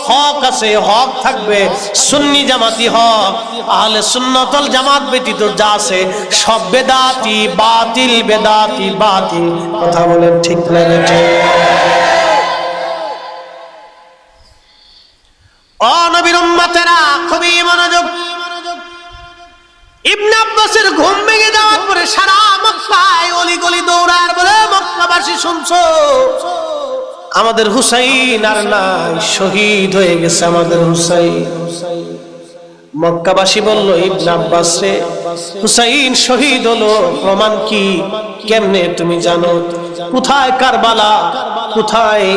হক আছে, হক থাকবে। সুন্নি জামাতি হক, আহলে সুন্নাত ওয়াল জামাত ব্যতীত যা আছে সব বেদাতি বাতিল, বেদাতি বাতিল। কথা বলেন ঠিক না বেঠে? ও নবীর উম্মতেরা খুবই মনোযোগ। ইবনে আব্বাসের ঘুম ভেঙে যাওয়ার পরে সারা মক্কায় অলি গলি দৌড়ায় বলে, মক্কাবাসী শুনছো আমাদের হুসাইন আর নাই, শহীদ হয়ে গেছে আমাদের হুসাইন। মক্কাবাসী বলল ইবনে আব্বাস রে, হুসাইন শহীদ হলো, প্রমাণ কি? কেমনে তুমি জানো? কোথায় কারবালা, কোথায়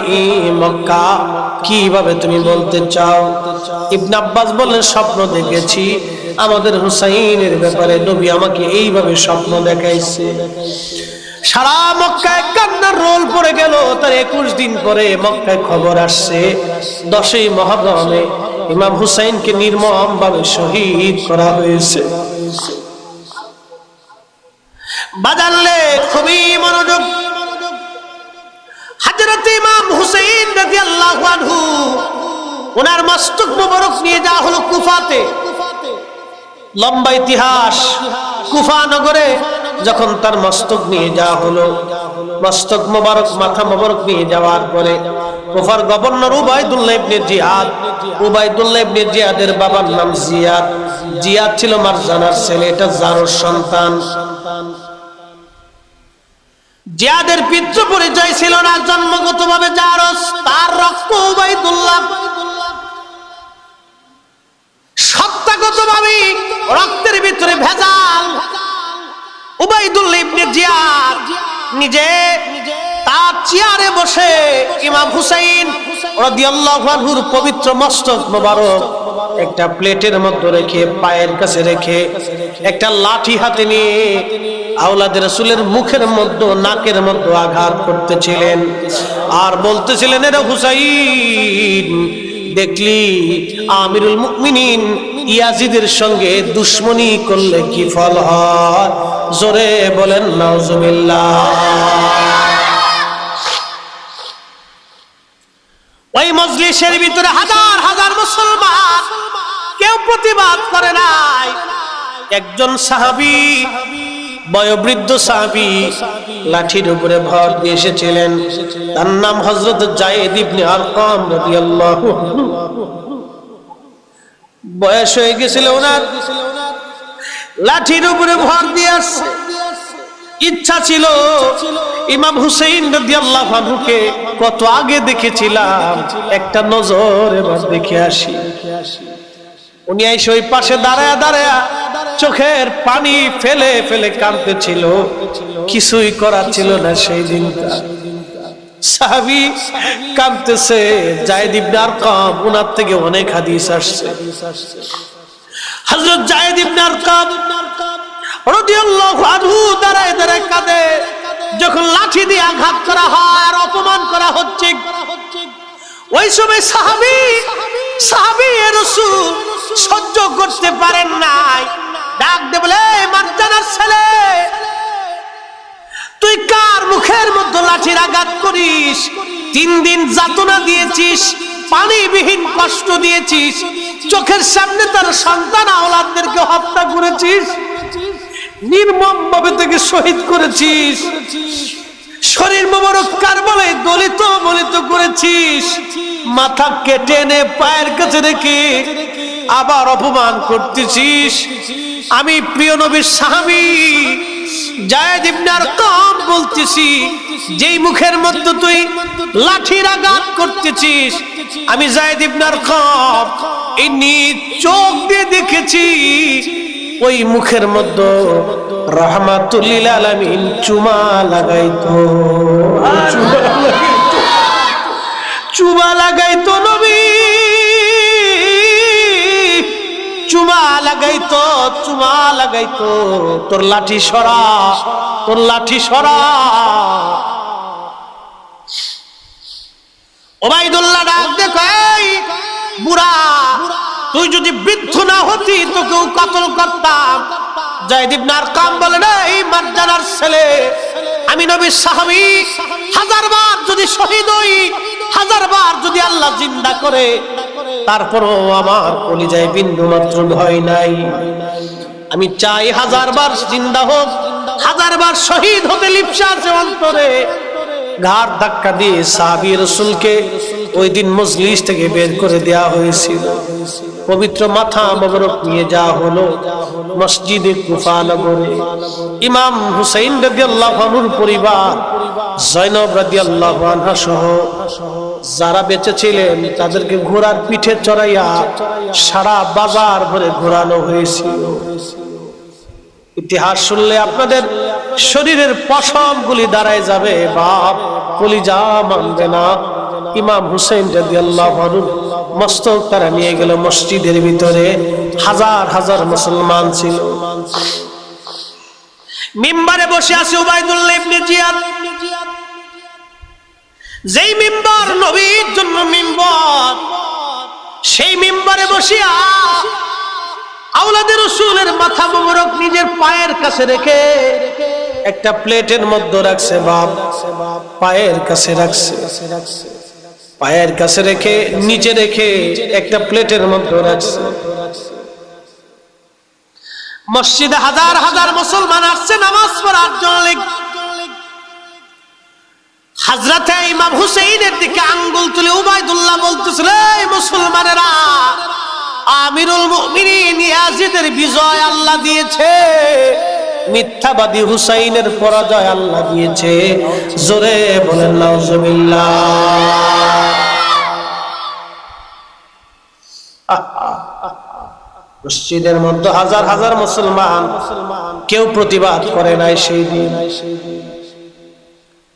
মক্কা, কিভাবে তুমি বলতে চাও? ইবনে আব্বাস বললেন স্বপ্ন দেখেছি আমাদের হুসাইনের ব্যাপারে, নবী আমাকে এইভাবে স্বপ্ন দেখাইছে। সারা মক্কায় কান্নার রোল পড়ে গেল। তার 21 দিন পরে মক্কায় খবর আসছে 10ই মুহররমে ইমাম হুসাইনকে নির্মম ভাবে শহীদ করা হয়েছে। বাজারলে খুবই মনোযোগ। হযরত ইমাম হুসাইন রাদিয়াল্লাহু আনহু ওনার মস্তক মোবারক নিয়ে যাওয়া হলো কুফাতে। লম্বা ইতিহাস। কুফা নগরে যখন তার মস্তক নিয়ে যাওয়া হলো, মস্তক মোবারক, মাথা মোবারক নিয়ে যাওয়ার পরে কুফার গভর্নর উবাইদুল্লাহ ইবনে জিয়াদ, উবাইদুল্লাহ ইবনে জিয়াদের বাবার নাম জিয়াদ, জিয়াদ ছিল মারজানার ছেলে, এটা জারুর সন্তান। জিয়াদের পিতৃ পরিচয় ছিল না, জন্মগতভাবে জারস, তার রক্ত উবাইদুল্লাহ, সত্তাগতভাবে রক্তের ভিতরে ভেজাল। উবাইদুল্লাহ ইবনে জিয়াদ নিজে তার চেয়ারে বসে ইমাম হুসাইন রাদিয়াল্লাহু আনহুর পবিত্র মস্তক মোবারক একটা প্লেটের মধ্যে রেখে, পায়ের কাছে রেখে, একটা লাঠি হাতে নিয়ে আওলাদের রাসূলের মুখের মধ্যে, নাকের মধ্যে আঘাত করতেছিলেন আর বলতেছিলেন, এরা হুসাইন, দেখলি আমিরুল মুমিনিন ইয়াজিদের সঙ্গে দুশমনি করলে কি ফল হয়? জোরে বলেন নাউজুবিল্লাহ। ওই মজলিসের ভিতরে হাজার হাজার মুসলমান, কেউ প্রতিবাদ করে নাই। একজন সাহাবী, বয়োবৃদ্ধ সাহাবী, লাঠির উপরে ভর দিয়ে এসেছিলেন, তার নাম হযরত যায়েদ ইবনে আরকাম রাদিয়াল্লাহু আনহু। বয়স হয়ে গেছিল ওনার, লাঠির উপরে ভর দিয়ে আসছে। ইচ্ছা ছিল ইমাম হুসাইন রাদিয়াল্লাহু আনহুকে কত আগে দেখেছিলাম, একটা নজর এবার দেখে আসি। উনি এসে ওই পাশে দাঁড়ায়া দাঁড়ায়া চোখের পানি ফেলে ফেলে কাঁদতেছিল, কিছুই করার ছিল না সেই দিনটা। সাহাবী কাঁদতেছে, যায়েদ ইবনে আরকাম, ওনার থেকে অনেক হাদিস আসছে। হযরত যায়েদ ইবনে আরকাম রাদিয়াল্লাহু আনহু দাঁড়ায় দাঁড়ায় কাঁদে। যখন লাঠি দিয়ে আঘাত করা হয় আর অপমান করা হচ্ছে, ওই সময় সাহাবী রাসূল সহ্য করতে পারেন নাই, ডাক দিয়ে বলে, মারজানার ছেলে, তুই কার মুখের মধ্যে লাঠির আঘাত করিস? 3 দিন যাতনা দিয়েছিস, পানিবিহীন কষ্ট দিয়েছিস, চোখের সামনে তার সন্তান আওলাদদেরকে হত্যা করেছিস, নির্মম ভাবে তাকে শহীদ করেছিস, শরীর মোবারক কারবালায় দলিত মলিত করেছিস, মাথা কেটে এনে পায়ের কাছে রেখে আবার অপমান করতেছিস। আমি প্রিয় নবীর সাহাবী যায়েদ ইবনে আরকাম বলতেছি, যেই মুখের মধ্যে তুই লাঠির আঘাত করতেছিস, আমি যায়েদ ইবনে আরকাম এই নিজ চোখ দিয়ে দেখেছি। ওই মুখের মধ্যে রাহমাতুল লিল আলামিন চুমা লাগাইতো, চুমা লাগাইতো নবী, চুমা লাগাইতো, চুমা লাগাইতো। তোর লাঠি সরা, তোর লাঠি সরা। উবাইদুল্লাহ ডাক দেখো, এই বুড়া, তুই যদি বৃদ্ধ না হতি তোকেও কতল করতাম। যায়েদ ইবনে আরকাম বলে, না, এই মারজানার ছেলে, আমি নবীর সাহাবী, 1000 বার যদি শহীদ হই, 1000 বার যদি আল্লাহ জিন্দা করে, তারপরও আমার কলিজায় বিন্দু মাত্র ভয় নাই। আমি চাই 1000 বার জিন্দা হোক, 1000 বার শহীদ হতে লিপ্সা আছে অন্তরে। ঘাড় ধাক্কা দিয়ে সাহাবী রাসূলকে ওই দিন মজলিস থেকে বের করে দেয়া হয়েছিল। পবিত্র মাথা মোবারক নিয়ে যাওয়া হলো মসজিদে কুফা নগরে। ইমাম হুসাইন রাদিয়াল্লাহু আনহুর পরিবার, জয়নব রাদিয়াল্লাহু আনহা সহ যারা বেঁচে ছিলেন, তাদেরকে ঘোড়ার পিঠে চড়াইয়া সারা বাজার ভরে ঘোরানো হয়েছিল। ইতিহাস শুনলে আপনাদের শরীরের পশম গুলি দাঁড়ায় যাবে, বাপ কলিজা মানবে না। ইমাম হুসাইন রাদিয়াল্লাহু আনহু মস্তক তারা নিয়ে গেল মসজিদের ভিতরে। হাজার হাজার মুসলমান ছিল। মিম্বারে বসে আছে উবাইদুল্লাহ ইবনে জিয়াদ, যেই মিম্বার নবীর জন্য মিম্বার, সেই মিম্বারে বসিয়া আওলাদের রাসূলের মাথা মোবারক নিজের পায়ের কাছে রেখে একটা প্লেটের মধ্যে রাখছে, বাপ পায়ের কাছে রাখছে, পায়ের কাছে রেখে নিচে রেখে একটা প্লেটের মধ্যে রাখছে। মসজিদে হাজার হাজার মুসলমান আসছে নামাজ পড়ার জন্য। হযরতে ইমাম হুসাইনের দিকে আঙ্গুল তুলে উবাইদুল্লাহ বলতেছিল, এই মুসলমানেরা, আমিরুল মুমিনিন ইয়াজিদের বিজয় আল্লাহ দিয়েছে, মিথ্যাবাদী হুসাইনের পরাজয় আল্লাহ দিয়েছে। জোরে বলেন নাউজুবিল্লাহ। মসজিদের মধ্যে হাজার হাজার মুসলমান, কেউ প্রতিবাদ করে নাই সেই দিন।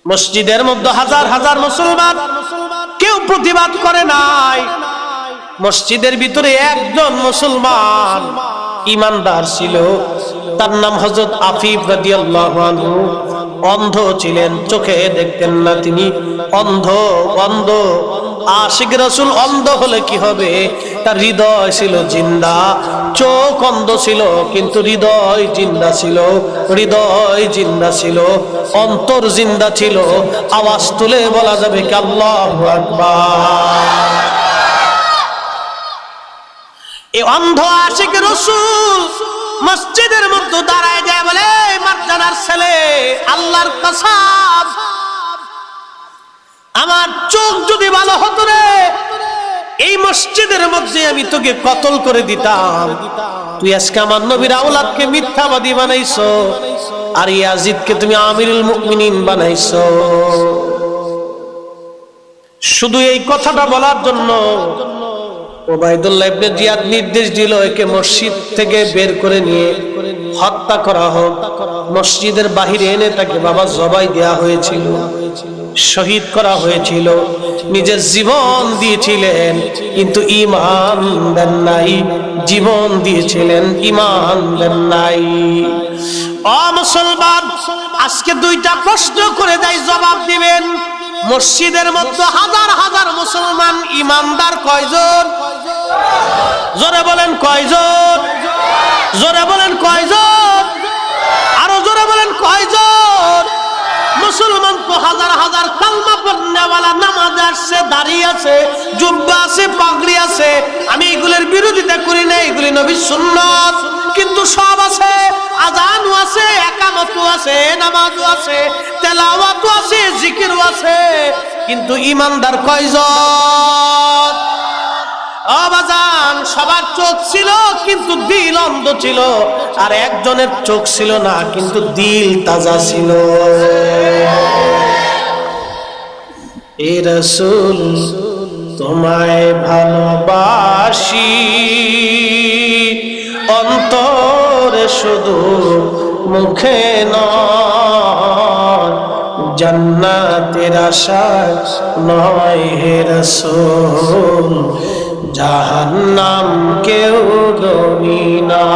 মসজিদের মধ্যে হাজার হাজার মুসলমান, কেউ প্রতিবাদ করে নাই। মসজিদের ভিতরে একজন মুসলমান ইমানদার ছিল, তার নাম হযরত আফিফ রাদিয়াল্লাহু আনহু। অন্ধ ছিলেন, চোখে দেখতেন না, তিনি অন্ধ। আশিক রাসূল অন্ধ হলে কি হবে? তার হৃদয় ছিল জিন্দা। চোখ অন্ধ ছিল কিন্তু হৃদয় জিন্দা ছিল, হৃদয় জিন্দা ছিল, অন্তর জিন্দা ছিল। আওয়াজ তুলে বলা যাবে কি আল্লাহু আকবার। এই অন্ধ আশিক রাসূল মসজিদের মধ্যে দাঁড়ায় যায়, বলে মারজানার ছেলে, আল্লাহর কসম, আমার চোখ যদি ভালো হতো রে, এই মসজিদের মধ্যে আমি তোকে কতল করে দিতাম। তুই আজকে আমার নবীর আওলাদকে মিথ্যাবাদী বানাইছো, আর ইয়াজিদকে তুমি আমিরুল মুমিনিন বানাইছো। শুধু এই কথাটা বলার জন্য উবাইদুল্লাহ ইবনে জিয়াদ নির্দেশ দিল, একে মসজিদ থেকে বের করে নিয়ে হত্যা করা হোক। মসজিদের বাহিরে এনে তাকে বাবা জবাই দেয়া হয়েছিল, শহীদ করা হয়েছিল। নিজের জীবন দিয়েছিলেন কিন্তু ঈমান দেন নাই, জীবন দিয়েছিলেন, ঈমান দেন নাই। ও মুসলমান, আজকে দুইটা প্রশ্ন করে দেয়, জবাব দিবেন। মসজিদের মধ্যে হাজার হাজার মুসলমান, ইমানদার কয়জন? জোরে বলেন কয়জন? জোরে বলেন কয়জন? আরো জোরে বলেন কয়জন? মুসলমান তো হাজার হাজার, কালমা পড়নেওয়ালা, নামাজ আসছে, দাঁড়িয়ে আছে, জুব্বা আছে, পাগড়ি আছে। আমি এগুলোর বিরোধিতা করি না, এগুলি নবীর সুন্নাত, কিন্তু সব আছে। আযানও আছে, ইকামতও আছে, নামাজও আছে, তেলাওয়াতও আছে, জিকিরও আছে, কিন্তু ঈমানদার কয়জন? আবাজান, সবার চোখ ছিল কিন্তু দিল অন্ধ ছিল, আর একজনের চোখ ছিল না কিন্তু দিল তাজা ছিল। এ রাসূল, তোমায় ভালোবাসি, অন্তরে শুধু, মুখে নয়, জান্নাতের আশায় নয় হে রাসূল, জাহান্নাম কেউ ডরি না।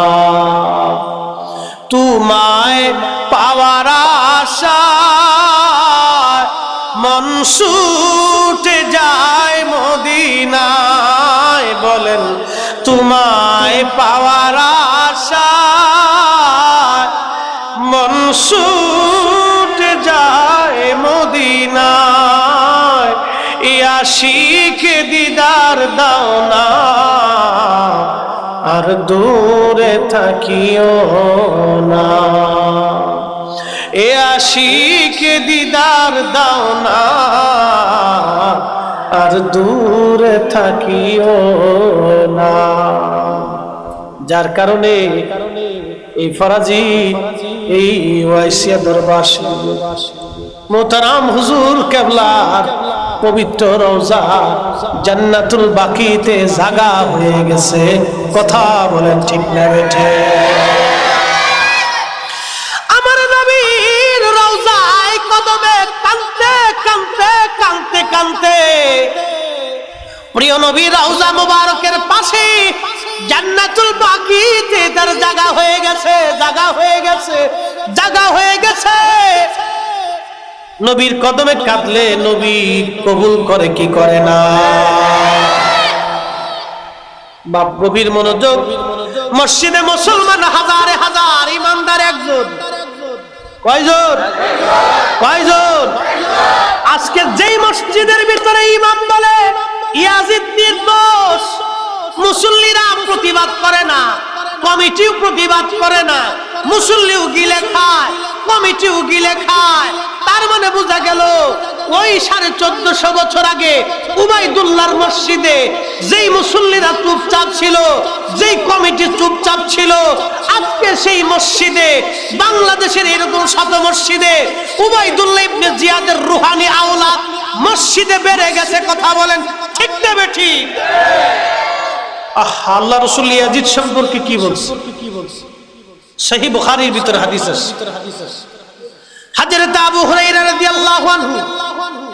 তোমায় পাওয়ার আশায় মন ছুটে যায় মদিনায়। বলেন, তোমায় পাওয়ার আশায় মন ছুটে যায় মদিনায়। আশিকে দিদার দাও না, আর দূরে থাকিও না। এ আশিকে দিদার দাও না, আর দূরে থাকিও না। যার কারণে এই ফরাজি, এই ওয়াইসিয়া দরবার মোহতারাম হুজুর কেবলার পবিত্র রওজা জান্নাতুল বাকিতে জায়গা হয়ে গেছে। কথা বলেন ঠিক না বেঠে? আমার নবীর রওজায় কদমে কাঁদতে কাঁদতে কাঁদতে কাঁদতে প্রিয় নবীর রওজা মুবারকের পাশে জান্নাতুল বাকিতে তার জায়গা হয়ে গেছে, জায়গা হয়ে গেছে, জায়গা হয়ে গেছে। নবীর কদমে কাঁদলে নবী কবুল করে কি করে না? বাপ গভীর মনোযোগ। মসজিদে মুসলমান হাজারে হাজার, ইমানদার একজন। কয়জন? কয়জন? আজকে যেই মসজিদের ভিতরে ইমাম বলে ইয়াজিদ নির্দোষ, মুসল্লিরা প্রতিবাদ করে না, কমিটিও প্রতিবাদ করে না, মুসল্লিও গিলে খায়, কমিটিও গিলে খায়। তার মানে বোঝা গেল ওই 1450 বছর আগে উবাইদুল্লাহর মসজিদে যেই মুসল্লিরা চুপচাপ ছিল, যেই কমিটি চুপচাপ ছিল, আজকে সেই মসজিদে, বাংলাদেশের এরকম শত মসজিদে উবাইদুল্লাহ ইবনে জিয়াদের রুহানি আওলাদ মসজিদে বেড়ে গেছে। কথা বলেন ঠিক না বেঠিক? আল্লাহ রাসূল ইয়াজিদ সম্পর্কে কি বলছে? সহিহ বুখারীর ভিতর হাদিস আছে। হযরত আবু হুরায়রা রাদিয়াল্লাহু আনহু,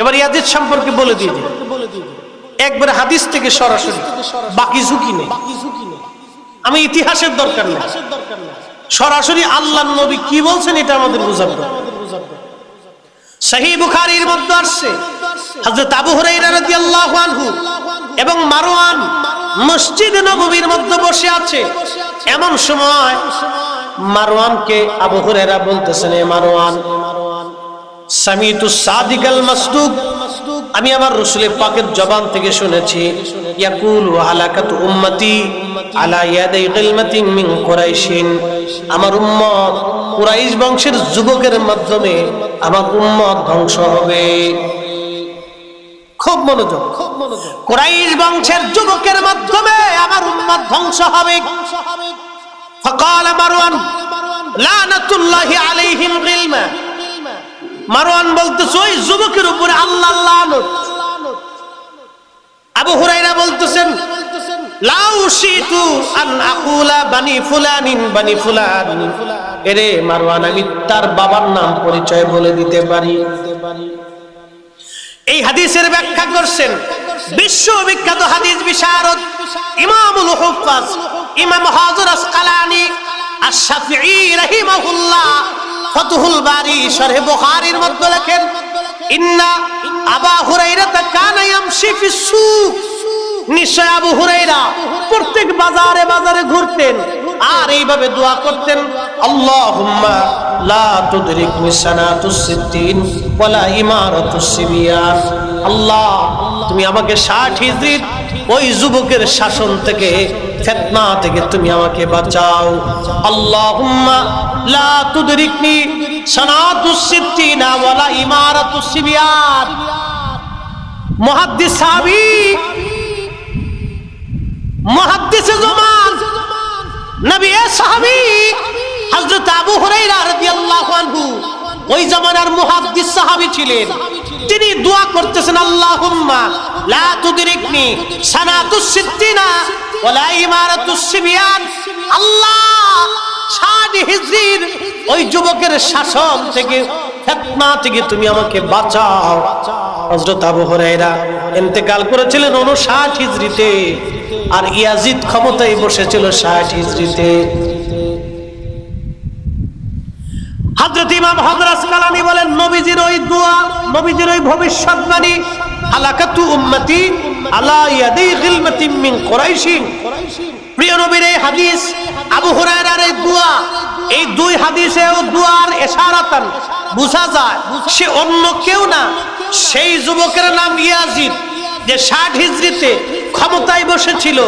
এবার ইয়াজিদ সম্পর্কে বলে দিয়ে দিই একবার হাদিস থেকে সরাসরি, বাকি ঝুঁকি নেই। আমি ইতিহাসের দরকার নেই, সরাসরি আল্লাহর নবী কি বলছেন এটা আমাদের বোঝার দরকার। সহিহ বুখারীর মধ্যে আসছে হযরত আবু হুরায়রা রাদিয়াল্লাহু আনহু এবং মারওয়ান মসজিদ নববীর মধ্যে বসে আছে। এমন সময় মারওয়ানকে আবু হুরায়রা বলতেছেন, এ মারওয়ান, সামিতু সাদিকাল মাসদুক, আমি আমার রাসূল পাকের জবান থেকে শুনেছি, ইয়াকুলু হালাকাতু উম্মতি আলা ইয়াদাই গিলমাতিন মিন কুরাইশিন, আমার উম্মত কুরাইশ বংশের যুবকের মাধ্যমে আমার উম্মত ধ্বংস হবে। খুব মনোযোগ, কুরাইশ বংশের যুবকের মাধ্যমে আমার উম্মত ধ্বংস হবে। فقال মারওয়ান লানাতুল্লাহি আলাইহিম গিলমা, মারওয়ান বলতেছে ওই যুবকের উপরে আল্লাহর লানত। আবু হুরায়রা বলতেছেন, লাউ শিতু আন আকুলা বানি ফুলানিন বানি ফুলান, এরে মারওয়ান, আমি তার বাবার নাম পরিচয় বলে দিতে পারি। এই হাদিসের ব্যাখ্যা করছেন বিশ্ববিখ্যাত হাদিস বিশারদ ইমামুল হুফাজ ইমাম হাজর আসকালানি আশ-শাফিঈ রাহিমাহুল্লাহ ফাতহুল বারি শরহ বুখারীর মধ্যে লেখেন, ইন্না আবা হুরায়রা কানা ইয়ামশি ফিস সুক, নিশ্চয় আবু হুরায়রা প্রত্যেক বাজারে বাজারে ঘুরতেন আর এইভাবে দোয়া করতেন, আল্লাহুম্মা লা তুদরিকনি সানাতুস সিদ্দিন ওয়ালা ইমারাতুস সিবিয়ান, আল্লাহ তুমি আমাকে 60 হিজরির ওই যুবকের শাসন থেকে, ফিতনা থেকে তুমি আমাকে বাঁচাও। আল্লাহুম্মা লা তুদরিকনি সানাতুস সিদ্দিন ওয়ালা ইমারাতুস সিবিয়ান। মুহাদ্দিস সাহাবী, মুহাদ্দিসে জামান, নবী সাহাবী হযরত আবু হুরায়রা রাদিয়াল্লাহু আনহু ওই জামানার মুহাদ্দিস সাহাবী ছিলেন। তিনি দোয়া করতেছেন, আল্লাহুম্মা লা তুদরিকনি সানাতুস সিদ্দিনা ওয়ালা ইমারাতুস সিবিয়ান, আল্লাহ 60 হিজরির ওই যুবকের শাসন থেকে, ফিতনা থেকে তুমি আমাকে বাঁচাও। হযরত আবু হুরায়রা ইন্তেকাল করেছিলেন 59 হিজরিতে, আর ইয়াজিদ ক্ষমতায় বসেছিল 60 হিজরিতে। হযরত ইমাম হাজর আসকালানী বলেন, নবীজির ওই দোয়া, নবীজির ওই ভবিষ্যৎবাণী, হালাকাতু উম্মতি আলা ইয়াদি গিলমাতিন মিন কুরাইশিন, প্রিয় নবীর এই হাদিস, আবু হুরায়রার এই দোয়া, এই দুই হাদিসে ও দুয়ার ইশারাতান বুঝা যায় সে অন্য কেউ না, সেই যুবকের নাম ইয়াজিদ, যে 60 হিজরিতে ক্ষমতায় বসেছিল,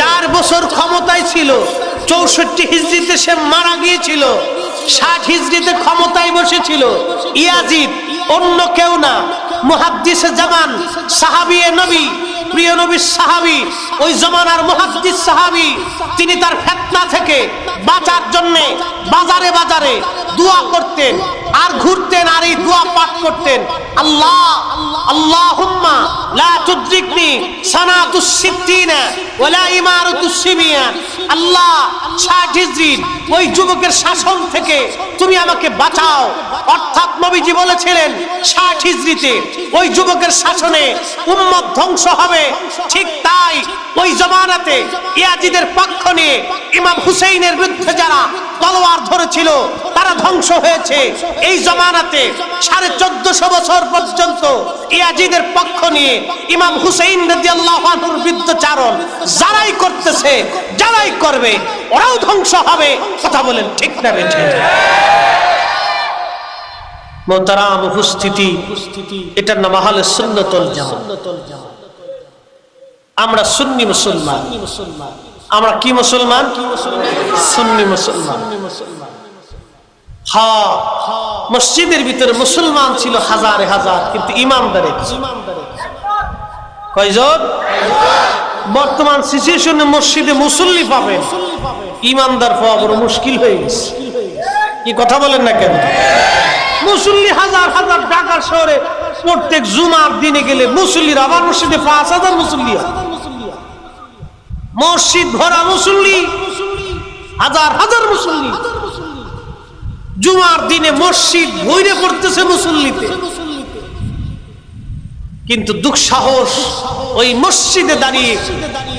4 বছর ক্ষমতায় ছিল, 64 হিজরিতে সে মারা গিয়েছিল, 60 হিজরিতে ক্ষমতায় বসেছিল। ইয়াজিদ অন্য কেউ না, মুহাদ্দিসে জামান, সাহাবী নবী, প্রিয় নবীর সাহাবী, ওই জামানার মুহাদ্দিস সাহাবী। তিনি তার ফিতনা থেকে বাঁচার জন্য বাজারে বাজারে দোয়া করতেন আর ঘুরতেন আর এই দোয়া পাঠ করতেন, আল্লাহ আল্লাহুম্মা লা তুদরিকনি সানাতুস সিদ্দিনা ওয়ালা ইমারাতুস সিবিয়ান, আল্লাহ 60 হিজরির ওই যুবকের শাসন থেকে তুমি আমাকে বাঁচাও। অর্থাৎ নবীজি বলেছিলেন 60 হিজরিতে ওই যুবকের শাসনে উম্মত ধ্বংস হবে। ঠিক তাই ওই জামানাতে ইয়াজিদের পক্ষ নিয়ে ইমাম হুসাইনের বিরুদ্ধে যারা তলোয়ার ধরেছিল তারা ধ্বংস হয়েছে। এই জামানাতে 1450 বছর পর্যন্ত ইয়াজিদের পক্ষ নিয়ে ইমাম হুসাইন রাদিয়াল্লাহু আনহুর বিরুদ্ধাচারণ যারাই করতেছে, যারাই করবে, ওরাও ধ্বংস হবে। কথা বলেন ঠিক না বেঠিক? মোহতারাম উপস্থিতি, এটার নাম আহলে সুন্নাত ওয়াল জামাত। আমরা সুন্নি মুসলমান, আমরা কি মুসলমান? সুন্নি মুসলমান। হ্যাঁ, মসজিদের ভিতরে মুসলমান ছিল হাজারে হাজার, কিন্তু ইমানদারে কয়জন? বর্তমান সিচুয়েশনে মসজিদে মুসল্লি পাবেন, ইমানদার পাওয়া বড় মুশকিল হয়ে গেছে। কি কথা বলেন না কেন? মুসল্লি হাজার হাজার, ঢাকা শহরে প্রত্যেক জুমার দিনে গেলে মুসল্লির, আবার মসজিদে ৫,০০০ মুসল্লি, মসজিদ ভরা মুসল্লি, হাজার হাজার মুসল্লি, জুমার দিনে মসজিদ ভরে পড়তেছে মুসল্লিতে। কিন্তু দুঃসাহস, ওই মসজিদে দাঁড়িয়ে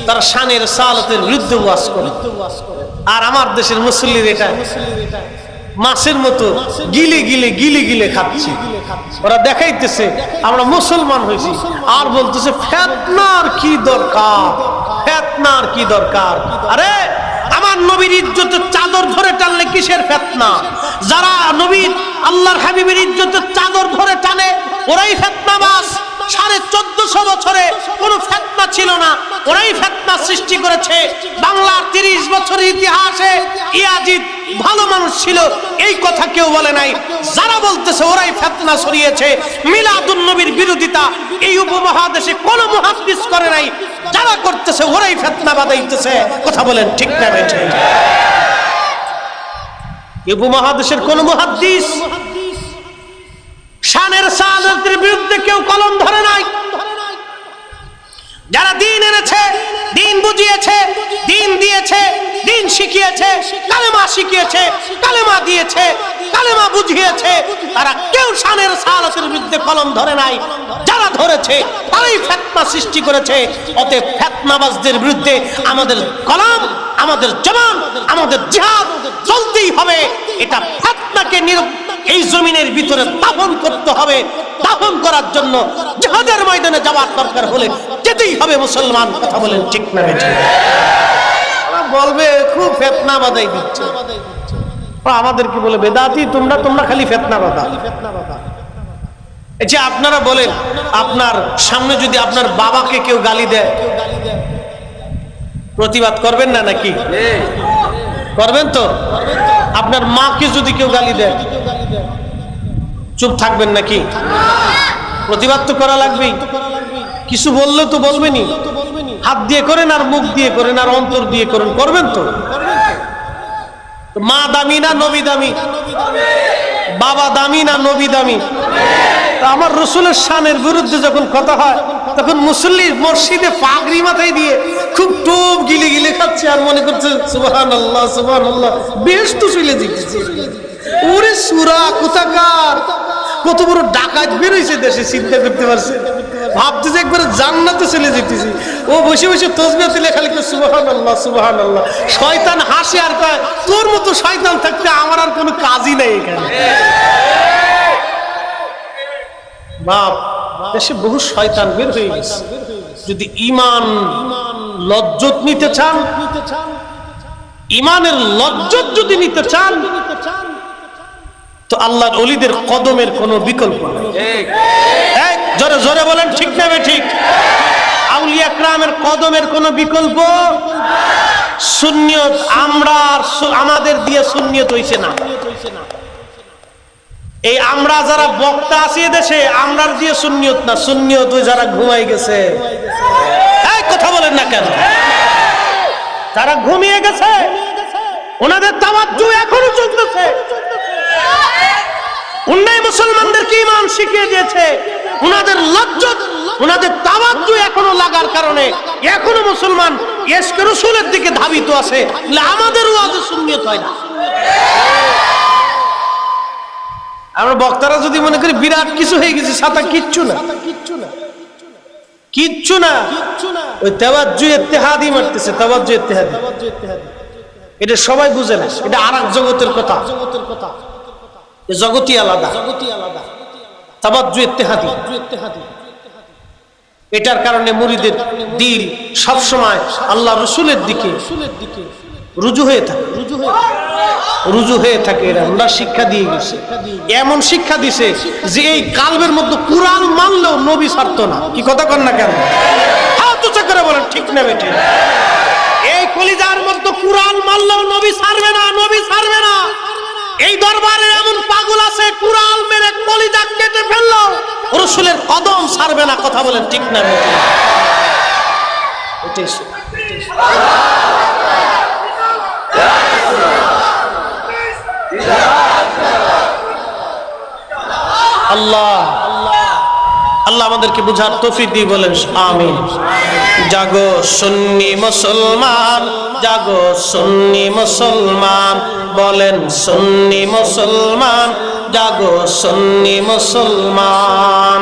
তারা শানের সালাতের বিরুদ্ধে ওয়াজ করে। আর আমার দেশের মুসল্লির এটা মাছের মতো গিলে গিলে গিলে গিলে খাচ্ছে। ওরা দেখাইতেছে আমরা মুসলমান হয়েছি, আর বলতেছে ফিতনার কি দরকার, ফিতনার কি দরকার। আরে আমার নবীর ইজ্জতের চাদর ধরে টানলে কিসের ফিতনা? যারা নবীর আল্লাহর হাবিবের ইজ্জতের চাদর ধরে টানে ওরাই ফিতনাবাজ। 1450 বছরে কোনো ফিতনা ছিল না, ওরাই ফিতনা সৃষ্টি করেছে। বাংলার 30 বছরের ইতিহাসে ইয়াজিদ ভালো মানুষ ছিল, এই কথা কেউ বলে নাই। যারা বলতেছে ওরাই ফিতনা ছড়িয়েছে। মিলাদুন নবীর বিরোধিতা এই উপমহাদেশে কোনো মুহাদ্দিস করে নাই, যারা করতেছে ওরাই ফিতনা বাঁধাইতেছে। কথা বলেন ঠিক না বেঠিক? এই উপমহাদেশের কোন মুহাদ্দিস শানের সালাতের বিরুদ্ধে কেউ কলম ধরে নাই। যারা দিন এনেছে, দিন বুঝিয়েছে, দিন দিয়েছে, দিন শিখিয়েছে, কালেমা শিখিয়েছে, কালেমা দিয়েছে, কালেমা বুঝিয়েছে, তারা কেউ শানের সালাতের বিরুদ্ধে কলম ধরে নাই। যারা ধরেছে তারাই ফিতনা সৃষ্টি করেছে। অতএব ফিতনাবাজদের বিরুদ্ধে আমাদের কলম, আমাদের জবান, আমাদের জিহাদ চলতেই হবে। এটা ফিতনাকে এই জমিনের ভিতরে দাফন করতে হবে। দাফন করার জন্য জিহাদের ময়দানে যাওয়ার দরকার হলে যেতেই হবে মুসলমান। কথা বলেন ঠিক না বেঠিক? বলবে খুব ফিতনা বাঁধাই দিচ্ছে, আমাদের কি বলে বেদাতি, তোমরা খালি ফিতনা বাঁধা। এই যে আপনারা বলেন, আপনার সামনে যদি আপনার বাবাকে কেউ গালি দেয়, প্রতিবাদ করবেন না নাকি? করবেন তো? আপনার মাকে যদি কেউ গালি দেয়, চুপ থাকবেন নাকি? প্রতিবাদ তো করা লাগবেই। কিছু বললে তো বলবেনই। হাত দিয়ে করেন, আর মুখ দিয়ে করেন, আর অন্তর দিয়ে করেন, করবেন তো? মা দামি না নবী দামি? বাবা দামি না নবী দামি? আমার রসুলের শানের বিরুদ্ধে যখন কথা হয়, তখন মুসল্লি মসজিদে পাগড়ি মাথায় দিয়ে খুব টোপ গিলে গিলে খাচ্ছে, আর মনে করছে সুবহানাল্লাহ সুবহানাল্লাহ, বেশ তো চলে যেতেছে। ওরে সূরা কোথাকার, কত বড় ডাকাত বেরোইছে দেশে, চিন্তা করতে পারছে? ভাবতেছে একবারে জান্নাতে চলে যেতেছি। ও বসে বসে তাসবিহ দিলে খালি সুবহানাল্লাহ সুবহানাল্লাহ। শয়তান হাসে আর কয়, তোর মতো শয়তান থাকতে আমার আর কোনো কাজই নাই এখানে। বাপ, দেশে বহু শয়তান বের হয়ে গেছে। যদি ঈমান লজ্জত নিতে চান, ঈমানের লজ্জত যদি নিতে চান, তো আল্লাহর ওলিদের কদমের কোনো বিকল্প নেই। জোরে জোরে বলেন ঠিক না বেঠিক? আউলিয়া কেরামের কদমের কোনো বিকল্প। সুন্নিয়ত আমরা, আমাদের দিয়ে সুন্নিয়ত হইছে না। এই আমরা যারা বক্তা আছি দেশে, আমরার দিয়ে সুন্নিয়ত না, সুন্নিয়ত ওই যারা ঘুমাই গেছে। এই কথা বলেন না কেন? যারা ঘুমিয়ে গেছে ওনাদের তাওয়াজ্জু এখনো চলতেছে। উন্নয় মুসলমানদেরকে ঈমান শিখিয়ে দিয়েছে। ওনাদের লজ্জত, ওনাদের তাওয়াজ্জু এখনো লাগার কারণে এখনো মুসলমান ইশকে রাসূলের দিকে ধাবিত আছে। আমাদের ওয়াজে সুন্নিয়ত হয় না। আমরা বক্তারা যদি মনে করি বিরাট কিছু হয়ে গেছে, সাথে কিচ্ছু না, কিচ্ছু না। ওই তাওয়াজ্জু ইত্তেহাদি মারতেছে, তাওয়াজ্জু ইত্তেহাদি। এটা সবাই বুঝে না, এটা আরেক জগতের কথা। জগতই আলাদা, তাওয়াজ্জু ইত্তেহাদি। এটার কারণে মুরিদের দিল সব সময় আল্লাহ রাসূলের দিকে রুজু হয়ে থাকে, রুজু হয়ে থাকে। এরা আমরা শিক্ষা দিয়ে গেছে, এমন শিক্ষা দিছে যে এই কালবের মধ্যে কুরআন মানলেও নবী ছাড়তো না। কি কথা কন না কেন? হাত উঁচা করে বলেন ঠিক না বেঠিক? এই কলিজার মধ্যে কুড়াল মারলেও নবী ছাড়বে না, নবী ছাড়বে না। এই দরবারে এমন পাগল আছে কুড়াল মেরে কলিজা কেটে ফেললো, রাসূলের কদম ছাড়বে না। কথা বলেন ঠিক না? আল্লাহ আল্লাহ আমাদেরকে বুঝার তৌফিক দিয়ে বলেন আমিন। জাগো সুন্নি মুসলমান, জাগো সুন্নি মুসলমান, বলেন সুন্নি মুসলমান, জাগো সুন্নি মুসলমান।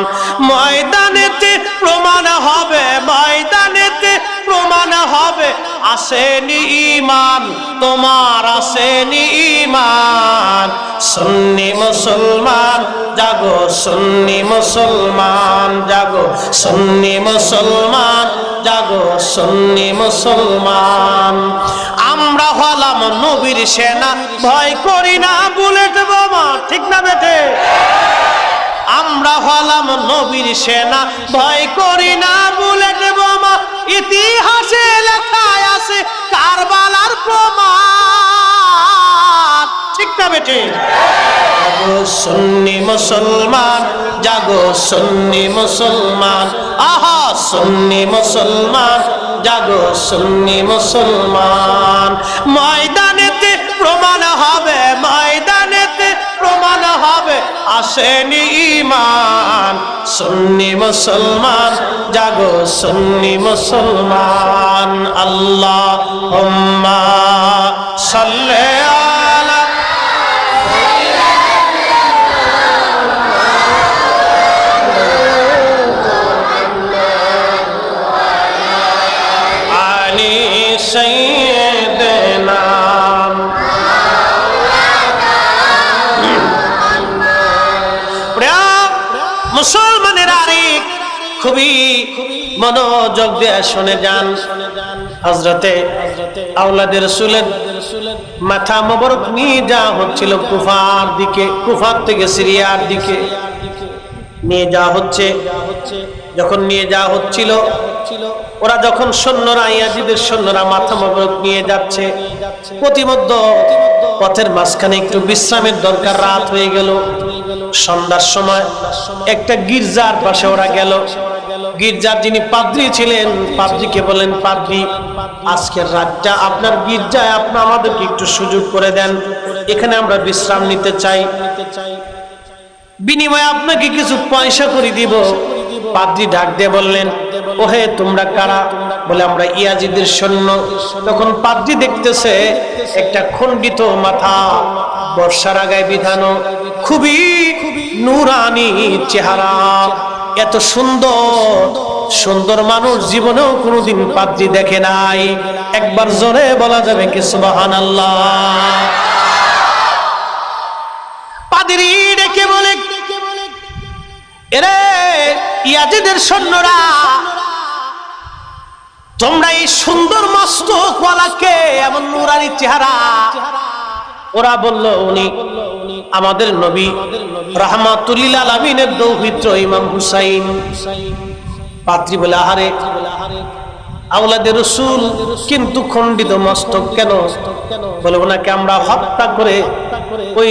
ময়দানেতে প্রমাণ হবে, ময়দানেতে প্রমাণ হবে, আসেনি ঈমান তোমার, আসেনি ঈমান। সুন্নি মুসলমান জাগো, সুন্নি মুসলমান জাগো, সুন্নি মুসলমান জাগো, সুন্নি মুসলমান। আমরা হলাম নবীর সেনা, ভয় করি না বুলেট বোমা, ঠিক না বেটে? আমরা হলাম নবীর সেনা, ভয় করি না বুলেট বোমা। ইতিহাসে লেখায় আছে কারবালার প্রমাণ, ঠিক না বেটে? জাগো সুন্নি মুসলমান, জাগো সুন্নি মুসলমান, আহা সুন্নি মুসলমান, জাগো সুন্নি মুসলমান। ময়দানেতে প্রমাণ হবে, ময়দানেতে প্রমাণ হবে, আসেনি ঈমান। সুন্নি মুসলমান জাগো, সুন্নি মুসলমান। আল্লাহুম্মা সাল্লি আলা আলি সাইয়্যিদিনা। মুসলমানের আরেক খুবই মনোযোগ দিয়ে শুনে যান। হযরতে আওলাদে রাসূলের মাথা মোবারক নিয়ে যাওয়া হচ্ছিল কুফার দিকে, কুফার থেকে সিরিয়ার দিকে নিয়ে যাওয়া হচ্ছে। যখন নিয়ে যাওয়া হচ্ছিল, ওরা যখন সৈন্যরা, ইয়াজিদের সৈন্যরা মাথা মোবারক নিয়ে যাচ্ছে, প্রতিমধ্যে পথের মাঝখানে একটু বিশ্রামের দরকার, রাত হয়ে গেল। সন্ধ্যার সময় একটা গির্জার পাশে ওরা গেল। গির্জার যিনি পাদ্রী ছিলেন, পাদ্রীকে বলেন, পাদ্রী আজকের রাতটা আপনার গির্জায় আপনি আমাদেরকে একটু সুযোগ করে দেন, এখানে আমরা বিশ্রাম নিতে চাই, বিনিময়ে আপনাকে কিছু পয়সা করে দিব। পাদ্রী ডাক দিয়ে বললেন, ওহে তোমরা কারা? বলে আমরা ইয়াজিদের সৈন্য। তখন পাদ্রী দেখতেছে একটা খণ্ডিত মাথা, বর্ষার আগায় বিধানো, খুবই নূরানি চেহারা, এত সুন্দর সুন্দর মানুষ জীবনেও কোনোদিন পাদ্রী দেখে নাই। একবার জোরে বলা যাবে কি সুবহানাল্লাহ? পাদ্রী ডেকে বলে, এরে ইয়াজিদের সৈন্যরা, তোমরা এই সুন্দর মস্তক ওয়ালাকে, এমন নূরানি চেহারা। ওরা বলল, উনি আমাদের নবী রাহমাতুল লিল আলামিনের দৌহিত্র ইমাম হুসাইন। পাদ্রী বলে, আহারে আওলাদে রাসূল, কিন্তু খণ্ডিত মস্তক কেন? বলে, ওনাকে আমরা হত্যা করে ওই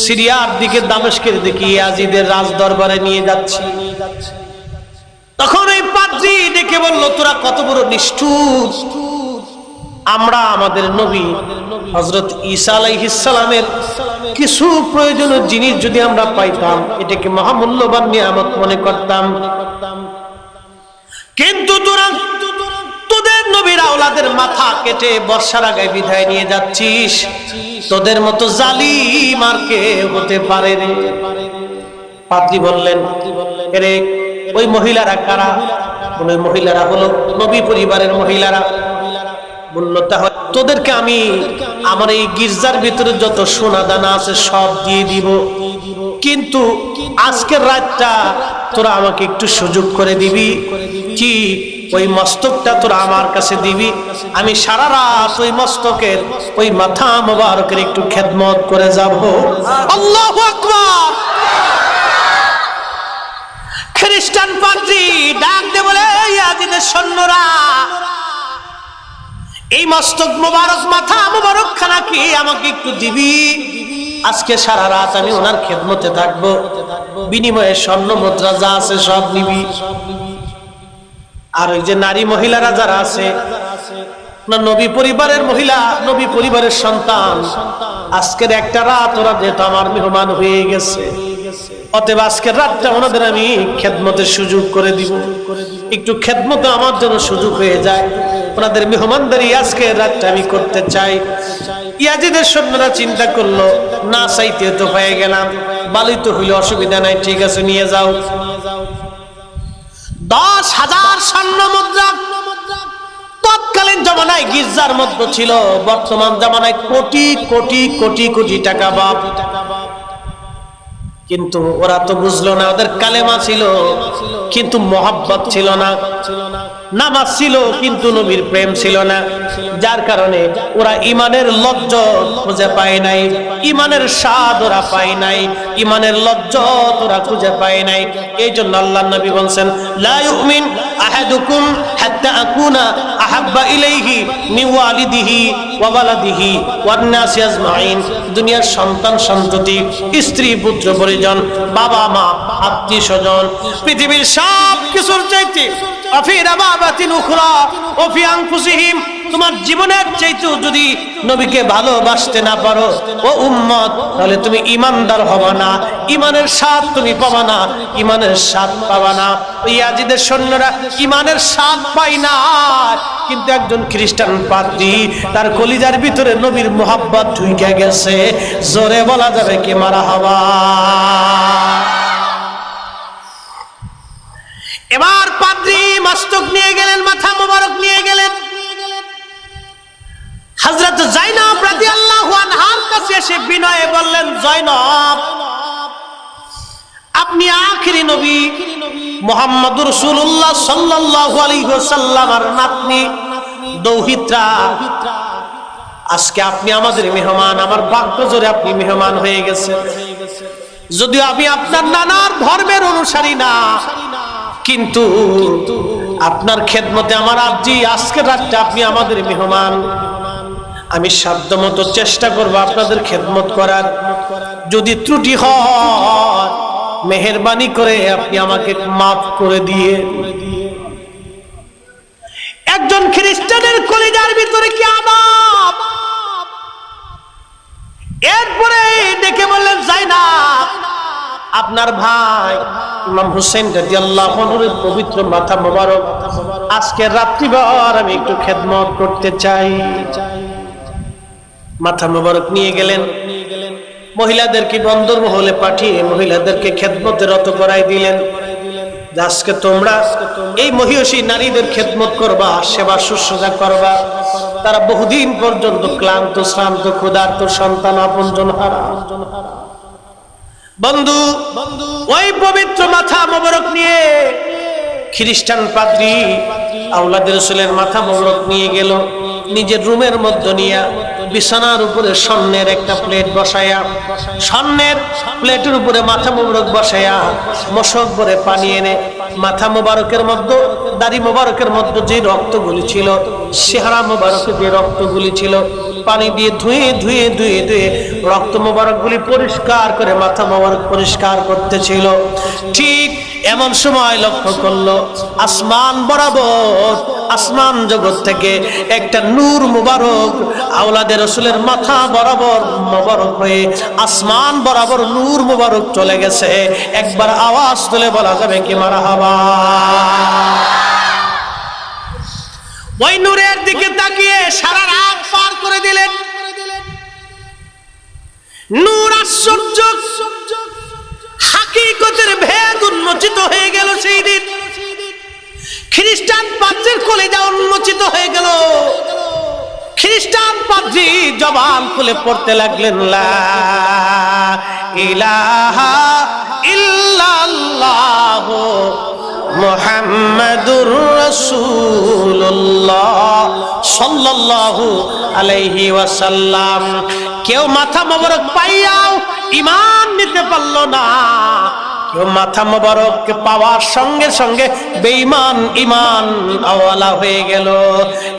সিরিয়ার দিকে, দামেস্কের দিকে ইয়াজিদের রাজ দরবারে নিয়ে যাচ্ছি। তখন ওই পাদ্রী ডেকে বলল, তোরা কত বড় নিষ্ঠুর! আমরা আমাদের নবী হযরত ঈসা আলাইহিস সালামের কিছু প্রয়োজনীয় জিনিস যদি আমরা পাইতাম, এটাকে মহামূল্যবান নিয়ামত মনে করতাম, কিন্তু তোরা তোদের নবীর আওলাদের মাথা কেটে বর্ষার আগায় বিদায় নিয়ে যাচ্ছিস। তোদের মতো জালিম আর কে হতে পারে রে? পাদ্রী বললেন, এরে ওই মহিলারা কারা? ওই মহিলারা হলো নবী পরিবারের মহিলারা। বলল, তাহলে তোদেরকে আমি আমার এই গির্জার ভিতরে যত সোনা দানা আছে সব দিয়ে দিব, কিন্তু আজকের রাতটা তোরা আমাকে একটু সুযোগ করে দিবি কি? ওই মস্তকটা তোরা আমার কাছে দিবি, আমি সারা রাত ওই মস্তকের, ওই মাথা মোবারকের একটু খেদমত করে যাব। আল্লাহু আকবার! খ্রিস্টান পাদ্রী ডাক দে বলে, ইয়াজিদের সৈন্যরা, এই মস্তক মোবারক, মাথা মোবারক খানা কি আমাকে একটু দিবি? আজকে সারা রাত আমি ওনার খেদমতে থাকবো, বিনিময়ে স্বর্ণ মুদ্রা যা আছে সব নিবি। আর ওই যে নারী মহিলারা যারা আছে, নবী পরিবারের মহিলা, নবী পরিবারের সন্তান, আজকের একটা রাত ওরা যেহেতু আমার মেহমান হয়ে গেছে, অতএব আজকের রাতটা ওনাদের আমি খেদমতের সুযোগ করে দিব। একটু খেদমতে আমার জন্য সুযোগ হয়ে যায়, ওনাদের মেহমানদারি আজকের রাতটা আমি করতে চাই। ইয়াজিদের সৈন্যরা চিন্তা করলো, না চাইতে তো হয়ে গেলাম, বালি তো হইলে অসুবিধা নাই, ঠিক আছে নিয়ে যাও। 10,000 স্বর্ণ মুদ্রা তৎকালীন জামানায় গির্জার মধ্যে ছিল, বর্তমান জামানায় কোটি কোটি কোটি কোটি টাকা বাপ। কিন্তু ওরা তো বুঝলো না, ওদের কালেমা ছিল কিন্তু মহব্বত ছিল না, নামাজ ছিল কিন্তু নবীর প্রেম ছিল না, যার কারণে ওরা ইমানের লজ্জত খুঁজে পায় নাই, ইমানের স্বাদ ওরা পায় নাই, ইমানের লজ্জত ওরা খুঁজে পায় নাই। এই জন্য আল্লাহর নবী বলেন, লা ইউমিন আহাদুকুম হাত্তা আকুনা আহাব্বা ইলাইহি মিন ওয়ালিদিহি ওয়া ওয়ালাদিহি ওয়ান নাসি আজমাইন। দুনিয়ার সন্তান সন্ততি, স্ত্রী পুত্র পরিজন, বাবা মা আত্মীয় স্বজন, পৃথিবীর সব কিছুর চাইতে তোমার জীবনের চাইতেও যদি নবীকে ভালোবাসতে না পারো ও উম্মত, তাহলে তুমি ইমানদার হবা না, ইমানের স্বাদ তুমি পাবা না, ইমানের স্বাদ পাবা না। ওই ইয়াজিদের সৈন্যরা ইমানের স্বাদ পায় না, কিন্তু একজন খ্রিস্টান পাদ্রী, তার কলিজার ভিতরে নবীর মোহাব্বত ঢুকে গেছে। জোরে বলা যাবে কি মারহাবা। এবার পাদ্রী মস্তক নিয়ে গেলেন, মাথা মোবারক নিয়ে গেলেন, হযরত যায়েনব রাদিয়াল্লাহু আনহার কাছে এসে বিনয়ে বললেন, যায়েনব, আপনি আখিরি নবী মুহাম্মদুর রাসূলুল্লাহ সাল্লাল্লাহু আলাইহি ওয়াসাল্লামের নাতনি দৌহিত্রা, আজকে আপনি আমাদের মেহমান, আমার ভাগ্য জোরে আপনি মেহমান হয়ে গেছেন। যদিও আমি আপনার নানার ধর্মের অনুসারী না, কিন্তু আপনার খেদমতে আমার আব্জি, আজকের রাতটা আপনি আমাদের মেহমান, আমি সাধ্যমতো চেষ্টা করব আপনাদের খেদমত করার। যদি ত্রুটি হয় মেহেরবানি করে আপনি আমাকে মাফ করে দিয়ে। একজন খ্রিস্টানের কলিজার ভিতরে কি আদব! এরপরে ডেকে বললেন, যায়েনব, আপনার ভাই ইমাম হুসেন রাদিয়াল্লাহু আনহুর পবিত্র মাথা মোবারক আজকে রাত্রিভর আমি একটু খেদমত করতে চাই। মাথা মোবারক নিয়ে গেলেন, মহিলাদেরকে বন্দর মহলে পাঠিয়ে মহিলাদেরকে খেদমতে রত করাই দিলেন। আজকে তোমরা এই মহিষী নারীদের খেদমত করবা, সেবা শুশ্রূষা করবা, তারা বহুদিন পর্যন্ত ক্লান্ত শ্রান্ত ক্ষুধার্ত সন্তান আপনজন হারা। বন্ধু, ওই পবিত্র মাথা মোবারক নিয়ে খ্রিস্টান পাদ্রী আওলাদ রাসূলের মাথা মোবারক নিয়ে গেল, নিজের রুমের মধ্যে নিয়ে বিছানার উপরে স্বর্ণের একটা প্লেট বসায়া, স্বর্ণের প্লেটের উপরে মাথা মোবারক বসায়া মশক ভরে পানি এনে মাথা মোবারকের মধ্যে, দাড়ি মোবারকের মধ্যে যে রক্তগুলি ছিল, চেহারা মোবারকে যে রক্তগুলি ছিল, পানি দিয়ে ধুয়ে ধুয়ে ধুয়ে ধুয়ে রক্ত মোবারকগুলি পরিষ্কার করে মাথা মোবারক পরিষ্কার করতেছিল। ঠিক এমন সময় লক্ষ্য করলো আসমান বরাবর, আসমান জগৎ থেকে একটা নূর মুবারক আওলাদে রাসূলের মাথা বরাবর মোবারক হয়ে আসমান বরাবর নূর মুবারক চলে গেছে। একবার আওয়াজ তুলে বলা যাবে কি মারহাবা। ওই নূরের দিকে তাকিয়ে সারা রাত পার করে দিলেন। নূর আশ্চর্য হাকিকতের ভেদ উন্মোচিত হয়ে গেল। সেই দিন খ্রিস্টান পাদ্রীর কলিজা উন্মোচিত হয়ে গেল। খ্রিস্টান পাদ্রী জবান খুলে পড়তে লাগলেন, লা ইলাহা ইল্লাল্লাহ মুহাম্মাদুর রাসূলুল্লাহ সাল্লাল্লাহু আলাইহি ওয়াসাল্লাম। কেউ মাথা মোবারক পাইয়াও ঈমান নিতে পারলো না। কেউ মাথা মোবারক পাওয়ার সঙ্গে সঙ্গে বেঈমান ঈমান আওয়ালা হয়ে গেল।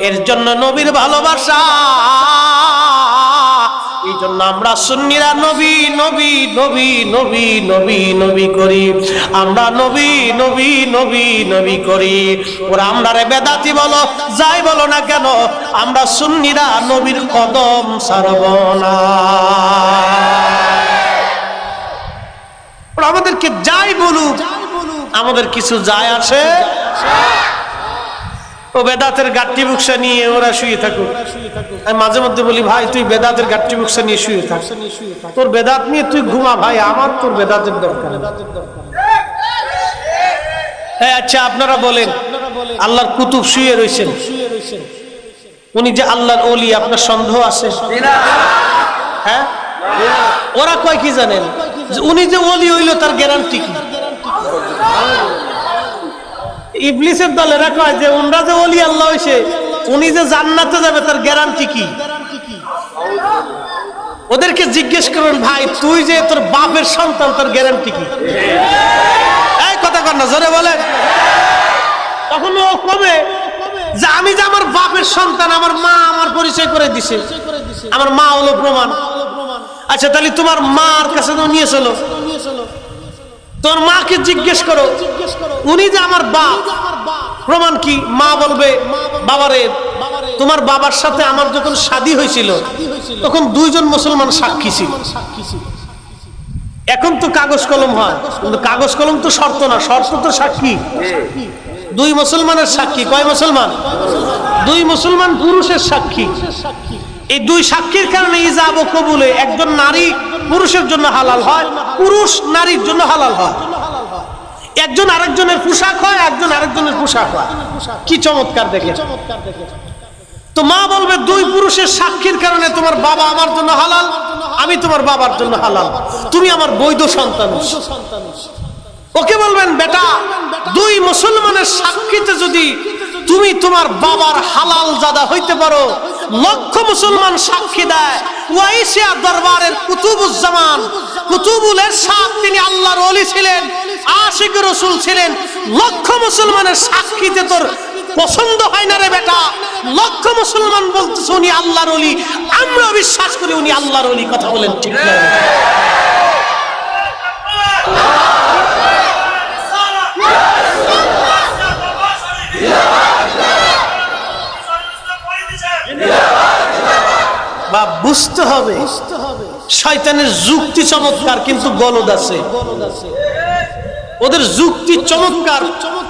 এর জন্য নবীর ভালোবাসা, এই জন্য আমরা সুন্নিরা নবী নবী নবী নবী নবী নবী করি, আমরা নবী নবী নবী নবী করি। ওরা আমরা রে বেদাতি বলো যাই বলো না কেন, আমরা সুন্নিরা নবীর কদম ছাড়ব না। আমাদেরকে যাই বলুক, আমাদের কিছু যায় আসে। ও বেদাতের গাট্টি বুকসা নিয়ে ওরা শুয়ে থাকুক। আমি মাঝে মধ্যে বলি, ভাই তুই বেদাতের গাট্টি বুকসা নিয়ে শুয়ে থাক, তোর বেদাত নিয়ে তুই ঘুমা ভাই, আমার তোর বেদাতের দরকার। হ্যাঁ আচ্ছা, আপনারা বলেন আল্লাহর কুতুব শুয়ে রয়েছেন, উনি যে আল্লাহর ওলি, আপনার সন্দেহ আছে? হ্যাঁ, ওরা কয় কি জানেন, উনি যে ওলি হইল তার গ্যারান্টি কি? ইবলিসের দলেরা কয় যে উনরা যে ওলি আল্লাহ হইছে, উনি যে জান্নাতে যাবে তার গ্যারান্টি কি? ওদেরকে জিজ্ঞেস করুন, ভাই তুই যে তোর বাপের সন্তান, তার গ্যারান্টি কি? এই কথা কর না, জোরে বলেন। তখন ও কবে যে আমি যে আমার বাপের সন্তান, আমার মা আমার পরিচয় করে দিছে, আমার মা হলো প্রমাণ। আচ্ছা তাহলে তোমার মার কাছে তো নিয়ে চলো, তোর মাকে জিজ্ঞেস করো, উনি যে আমার বাপ, প্রমাণ কি? মা বলবে, বাবারে তোমার বাবার সাথে আমার যখন শাদী হয়েছিল তখন দুইজন মুসলমান সাক্ষী ছিল। এখন তো কাগজ কলম হয়, কিন্তু কাগজ কলম তো শর্ত না, শর্ত তো সাক্ষী। দুই মুসলমানের সাক্ষী। কয় মুসলমান? দুই মুসলমান পুরুষের সাক্ষী। এই দুই সাক্ষীর কারণে ইজাব ও কবুলে একজন নারী পুরুষের জন্য হালাল হয়, পুরুষ নারীর জন্য হালাল হয়। একজন আরেকজনের পোশাক হয়, একজন আরেকজনের পোশাক হয়। কি চমৎকার দেখে। তো মা বলবে, দুই পুরুষের সাক্ষীর কারণে তোমার বাবা আমার জন্য হালাল, আমি তোমার বাবার জন্য হালাল, তুমি আমার বৈধ সন্তান। ওকে বলবেন, বেটা দুই মুসলমানের সাক্ষীতে যদি তুমি তোমার বাবার হালাল জাদা হইতে পারো, লক্ষ মুসলমান সাক্ষী দেয়, ওয়াইসিয়া দরবারের কুতুবুজ্জামান, কুতুবুল ইরশাদ, তিনি আল্লাহর ওলি ছিলেন, আশিক রাসূল ছিলেন, লক্ষ মুসলমানের সাক্ষীতে তোর পছন্দ হয় না রে বেটা, লক্ষ মুসলমান বলতেছে উনি আল্লাহর ওলি, আমরা বিশ্বাস করি উনি আল্লাহর ওলি। কথা বলেন ঠিক না? বা বুঝতে হবে শয়তানের যুক্তি চমৎকার, কিন্তু গলদ আছে। ওদের যুক্তি চমৎকার,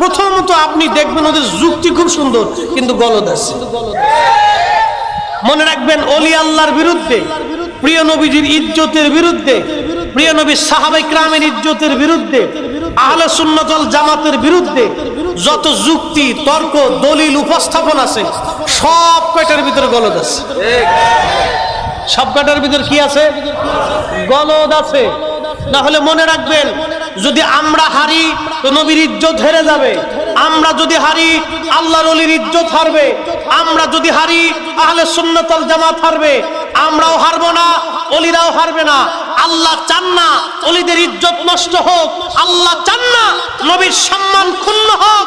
প্রথমত আপনি দেখবেন ওদের যুক্তি খুব সুন্দর, কিন্তু গলদ আছে। মনে রাখবেন, ওলি আল্লাহর বিরুদ্ধে, প্রিয় নবীজির ইজ্জতের বিরুদ্ধে, প্রিয় নবী সাহাবায়ে কিরামের ইজ্জতের বিরুদ্ধে, আহলে সুন্নাত ওয়াল জামাতের বিরুদ্ধে যত যুক্তি তর্ক দলিল উপস্থাপন আছে, সব কয়টার ভিতরে গলদ আছে। সব কয়টার ভিতরে কি আছে? গলদ আছে। না হলে মনে রাখবেন, যদি আমরা হারি তো নবীর ইজ্জত হেরে যাবে, আমরা যদি হারি আল্লাহর ওলির ইজ্জত হারবে, আমরা যদি হারি আহলে সুন্নাত ওয়াল জামাত হারবে, আমরাও হারবো না, ওলিরাও হারবে না। আল্লাহ চান না ওলিদের ইজ্জত নষ্ট হোক, আল্লাহ চান না নবীর সম্মান ক্ষুণ্ণ হোক।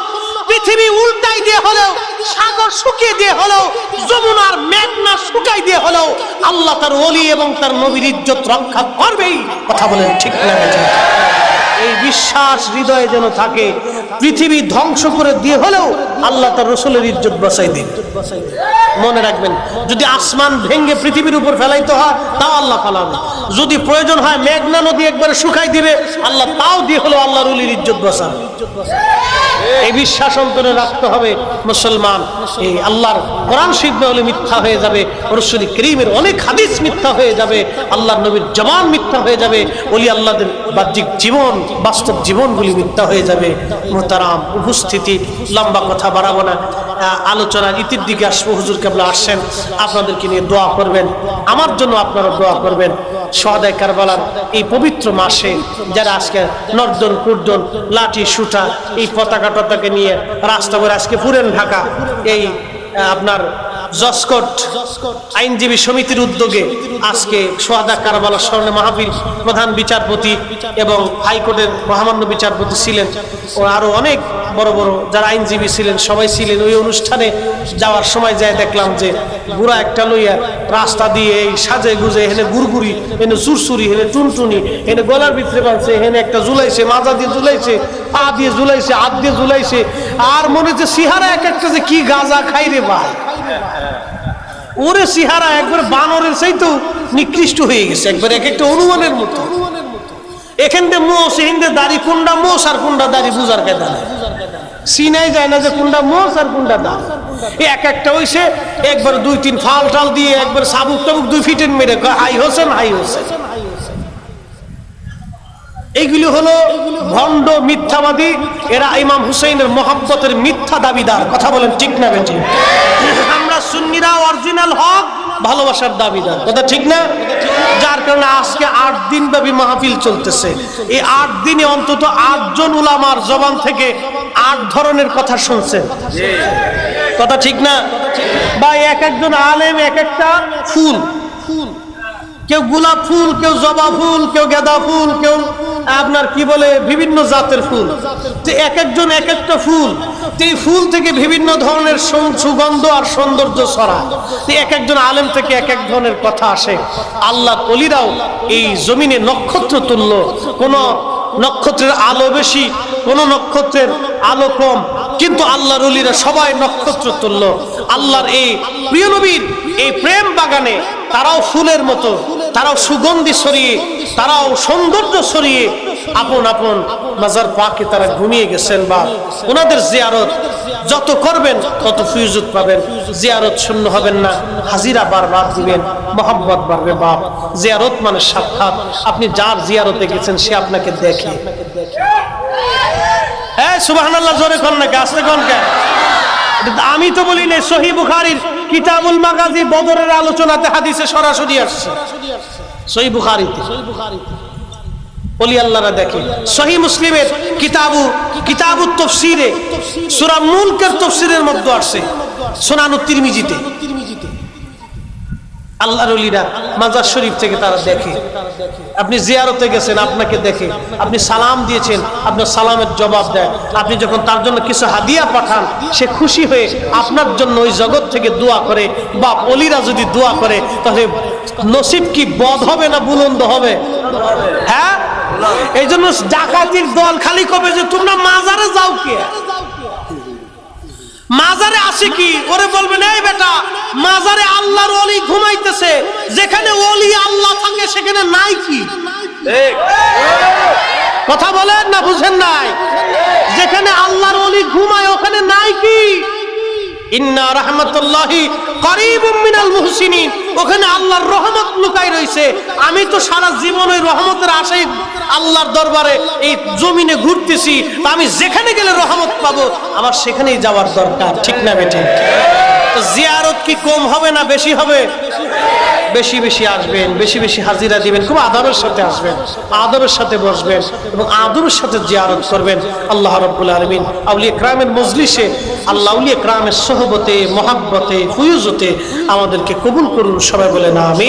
পৃথিবী উল্টাই দিয়ে হলেও, সাগর শুকিয়ে দিয়ে হলেও, যমুনার মেঘনা শুকাই দিয়ে হলেও আল্লাহ তার ওলি এবং তার নবীর ইজ্জত রক্ষা করবেই। কথা বলেন ঠিক না? এই বিশ্বাস হৃদয়ে যেন থাকে, পৃথিবী ধ্বংস করে দিয়ে হলেও আল্লাহ তার রাসূলের ইজ্জত বাঁচাই দিন। মনে রাখবেন, যদি আসমান ভেঙে পৃথিবীর উপর ফেলাইতে হয় তাও আল্লাহ ফেলাবে, যদি প্রয়োজন হয় মেঘনা নদী একবারে শুকাই দিবে আল্লাহ, তাও দিয়ে হলেও আল্লাহর ওলির ইজ্জত বাঁচাবে। এই বিশ্বাস অন্তরে রাখতে হবে মুসলমান। এই আল্লাহর কোরআন শরীফ না হলে মিথ্যা হয়ে যাবে, রাসূল করিমের অনেক হাদিস মিথ্যা হয়ে যাবে, আল্লাহর নবীর জবান মিথ্যা হয়ে যাবে, ওলি আল্লাহদের বাহ্যিক জীবন, বাস্তব জীবনগুলি মিথ্যা হয়ে যাবে। মুহতারাম উপস্থিতি, লম্বা কথা বাড়াবো না, আলোচনার ইতির দিকে আসবো। হুজুর কেবলা আসছেন, আপনাদেরকে নিয়ে দোয়া করবেন, আমার জন্য আপনারা দোয়া করবেন। শুহাদায়ে কারবালার এই পবিত্র মাসে যারা আজকে নর্দন কুর্দন লাঠি সুটা এই পতাকা টতাকে নিয়ে রাস্তা করে আজকে পুরেন ঢাকা, এই আপনার জসকোট আইনজীবী সমিতির উদ্যোগে আজকে সোহাদা কারবালার স্মরণে মাহফিল, প্রধান বিচারপতি এবং হাইকোর্টের মহামান্য বিচারপতি ছিলেন ও আরো অনেক বড় বড় যারা আইনজীবী ছিলেন সবাই ছিলেন। ওই অনুষ্ঠানে যাওয়ার সময় যায় দেখলাম যে বুড়া একটা লইয়া রাস্তা দিয়ে এই সাজে গুজে এখানে গুড়গুড়ি, এখানে চুরচুরি, এখানে টুনটুনি, এখানে গলার ভিতরে বাঁধছে, এখানে একটা ঝুলাইছে, মাজা দিয়ে ঝুলাইছে, পা দিয়ে ঝুলাইছে, হাত দিয়ে ঝুলাইছে, আর মনে হচ্ছে সিহারা এক একটা যে কি গাঁজা খাই রে ভাই। ওরে সিহারা একবার বানরের চাইতেও নিকৃষ্ট হয়ে গেছে, একবার এক একটা অনুমানের মতো। এখানটা মোষ, এখানটা দাড়ি, কোনটা মোষ আর কোনটা দাড়ি বুঝার কায়দা নাই, চিনাই যায় না যে কোনটা মোষ আর কোনটা দাড়ি। এক একটা হইছে একবার 2-3 ফাল টাল দিয়ে একবার সাবুক টাবুক 2 ফিটেন মেরে হাই হোসেন হাই হোসেন। এইগুলি হলো ভণ্ড মিথ্যাবাদী, এরা ইমাম হুসাইনের মহব্বতের মিথ্যা দাবিদার। কথা বলেন ঠিক না বেটি? আমরা সুন্নিরা অরিজিনাল হক ভালোবাসার দাবিদার, কথা ঠিক না? যার কারণে আজকে 8 দিন ব্যাপী মাহফিল চলতেছে। এই 8 দিনে অন্তত 8 জন উলামার জবান থেকে 8 ধরনের কথা শুনছেন, কথা ঠিক না? বা এক একজন আলেম এক একটা ফুল, কেউ গোলাপ ফুল, কেউ জবা ফুল, কেউ গেঁদা ফুল, কেউ আপনার কি বলে বিভিন্ন জাতের ফুল, তো এক একজন এক একটা ফুল, এই ফুল থেকে বিভিন্ন ধরনের সুগন্ধ আর সৌন্দর্য ছড়া, এক একজন আলেম থেকে এক এক ধরনের কথা আসে। আল্লাহর ওলিরাও এই জমিনে নক্ষত্র তুল্য, কোন নক্ষত্রের আলো বেশি, কোন নক্ষত্রের আলো কম, কিন্তু আল্লাহর ওলিরা সবাই নক্ষত্র তুল্য। আল্লাহর এই প্রিয় নবীর এই প্রেম বাগানে তারাও ফুলের মতো, তারাও সুগন্ধি ছড়িয়ে, তারাও সৌন্দর্য ছড়িয়ে আপন আপন মাজার পাকে তারা ঘুমিয়ে গেছেন। বা ওনাদের জিয়ারত যত করবেন তত ফিউজত পাবেন, জিয়ারত শূন্য হবেন না, হাজিরা বারবার দিবেন, মহব্বত বাড়বে। বাপ জিয়ারত মানে সাক্ষাৎ, আপনি যার জিয়ারতে গেছেন সে আপনাকে দেখে। হ্যাঁ সুবহানাল্লাহ, জোরে কোন না, আস্তে কোন কে? আমি তো বলি না, সহিহ বুখারীর কিতাবুল মাগাজি বদরের আলোচনাতে হাদিসে সরাসরি আসছে, সহিহ বুখারীতে ওলি আল্লাহরা দেখে। সহিহ মুসলিমের কিতাবুত তাফসীরে সূরা মুলকের তাফসীরের মধ্যে আসছে, সুনানুত তিরমিজিতে আল্লাহর ওলিরা মাজার শরীফ থেকে তারা দেখে। আপনি জিয়ারতে গেছেন, আপনাকে দেখে, আপনি সালাম দিয়েছেন, আপনার সালামের জবাব দেয়। আপনি যখন তার জন্য কিছু হাদিয়া পাঠান, সে খুশি হয়ে আপনার জন্য ওই জগৎ থেকে দোয়া করে। বা ওলিরা যদি দোয়া করে তাহলে নসিব কি বদ হবে না বুলন্দ হবে? হ্যাঁ, এই জন্য ডাকাতির দল খালি কবে যে তোমরা মাজারে যাও, কে মাজারে আসে কি? ওরে বলবেন এই বেটা, মাজারে আল্লাহর ওলি ঘুমাইতেছে, যেখানে ওলি আল্লাহ থাকে সেখানে নাই কি? কথা বলেন না, বুঝেন নাই? যেখানে আল্লাহর ওলি ঘুমায় ওখানে নাই কি? ইন্না রাহমাতুল্লাহি করিবুম মিনাল মুহসিনিন, ওখানে আল্লাহর রহমত লুকাই রয়েছে। আমি তো সারা জীবন ওই রহমতের আশায় আল্লাহর দরবারে এই জমিনে ঘুরতেছি, আমি যেখানে গেলে রহমত পাবো আমার সেখানেই যাওয়ার দরকার, ঠিক না বেঠিক? তো জিয়ারত কি কম হবে না বেশি হবে? বেশি বেশি আসবেন, বেশি বেশি হাজিরা দিবেন, খুব আদবের সাথে আসবেন, আদবের সাথে বসবেন এবং আদবের সাথে জিয়ারত করবেন। আল্লাহ রাব্বুল আলামিন আউলিয়া কিরামের মজলিসে, আল্লাহ আউলিয়া কিরামের সোহবতে, মহাব্বতে, ফুয়ুজতে আমাদেরকে কবুল করুন। সবাই বলেন আমিন।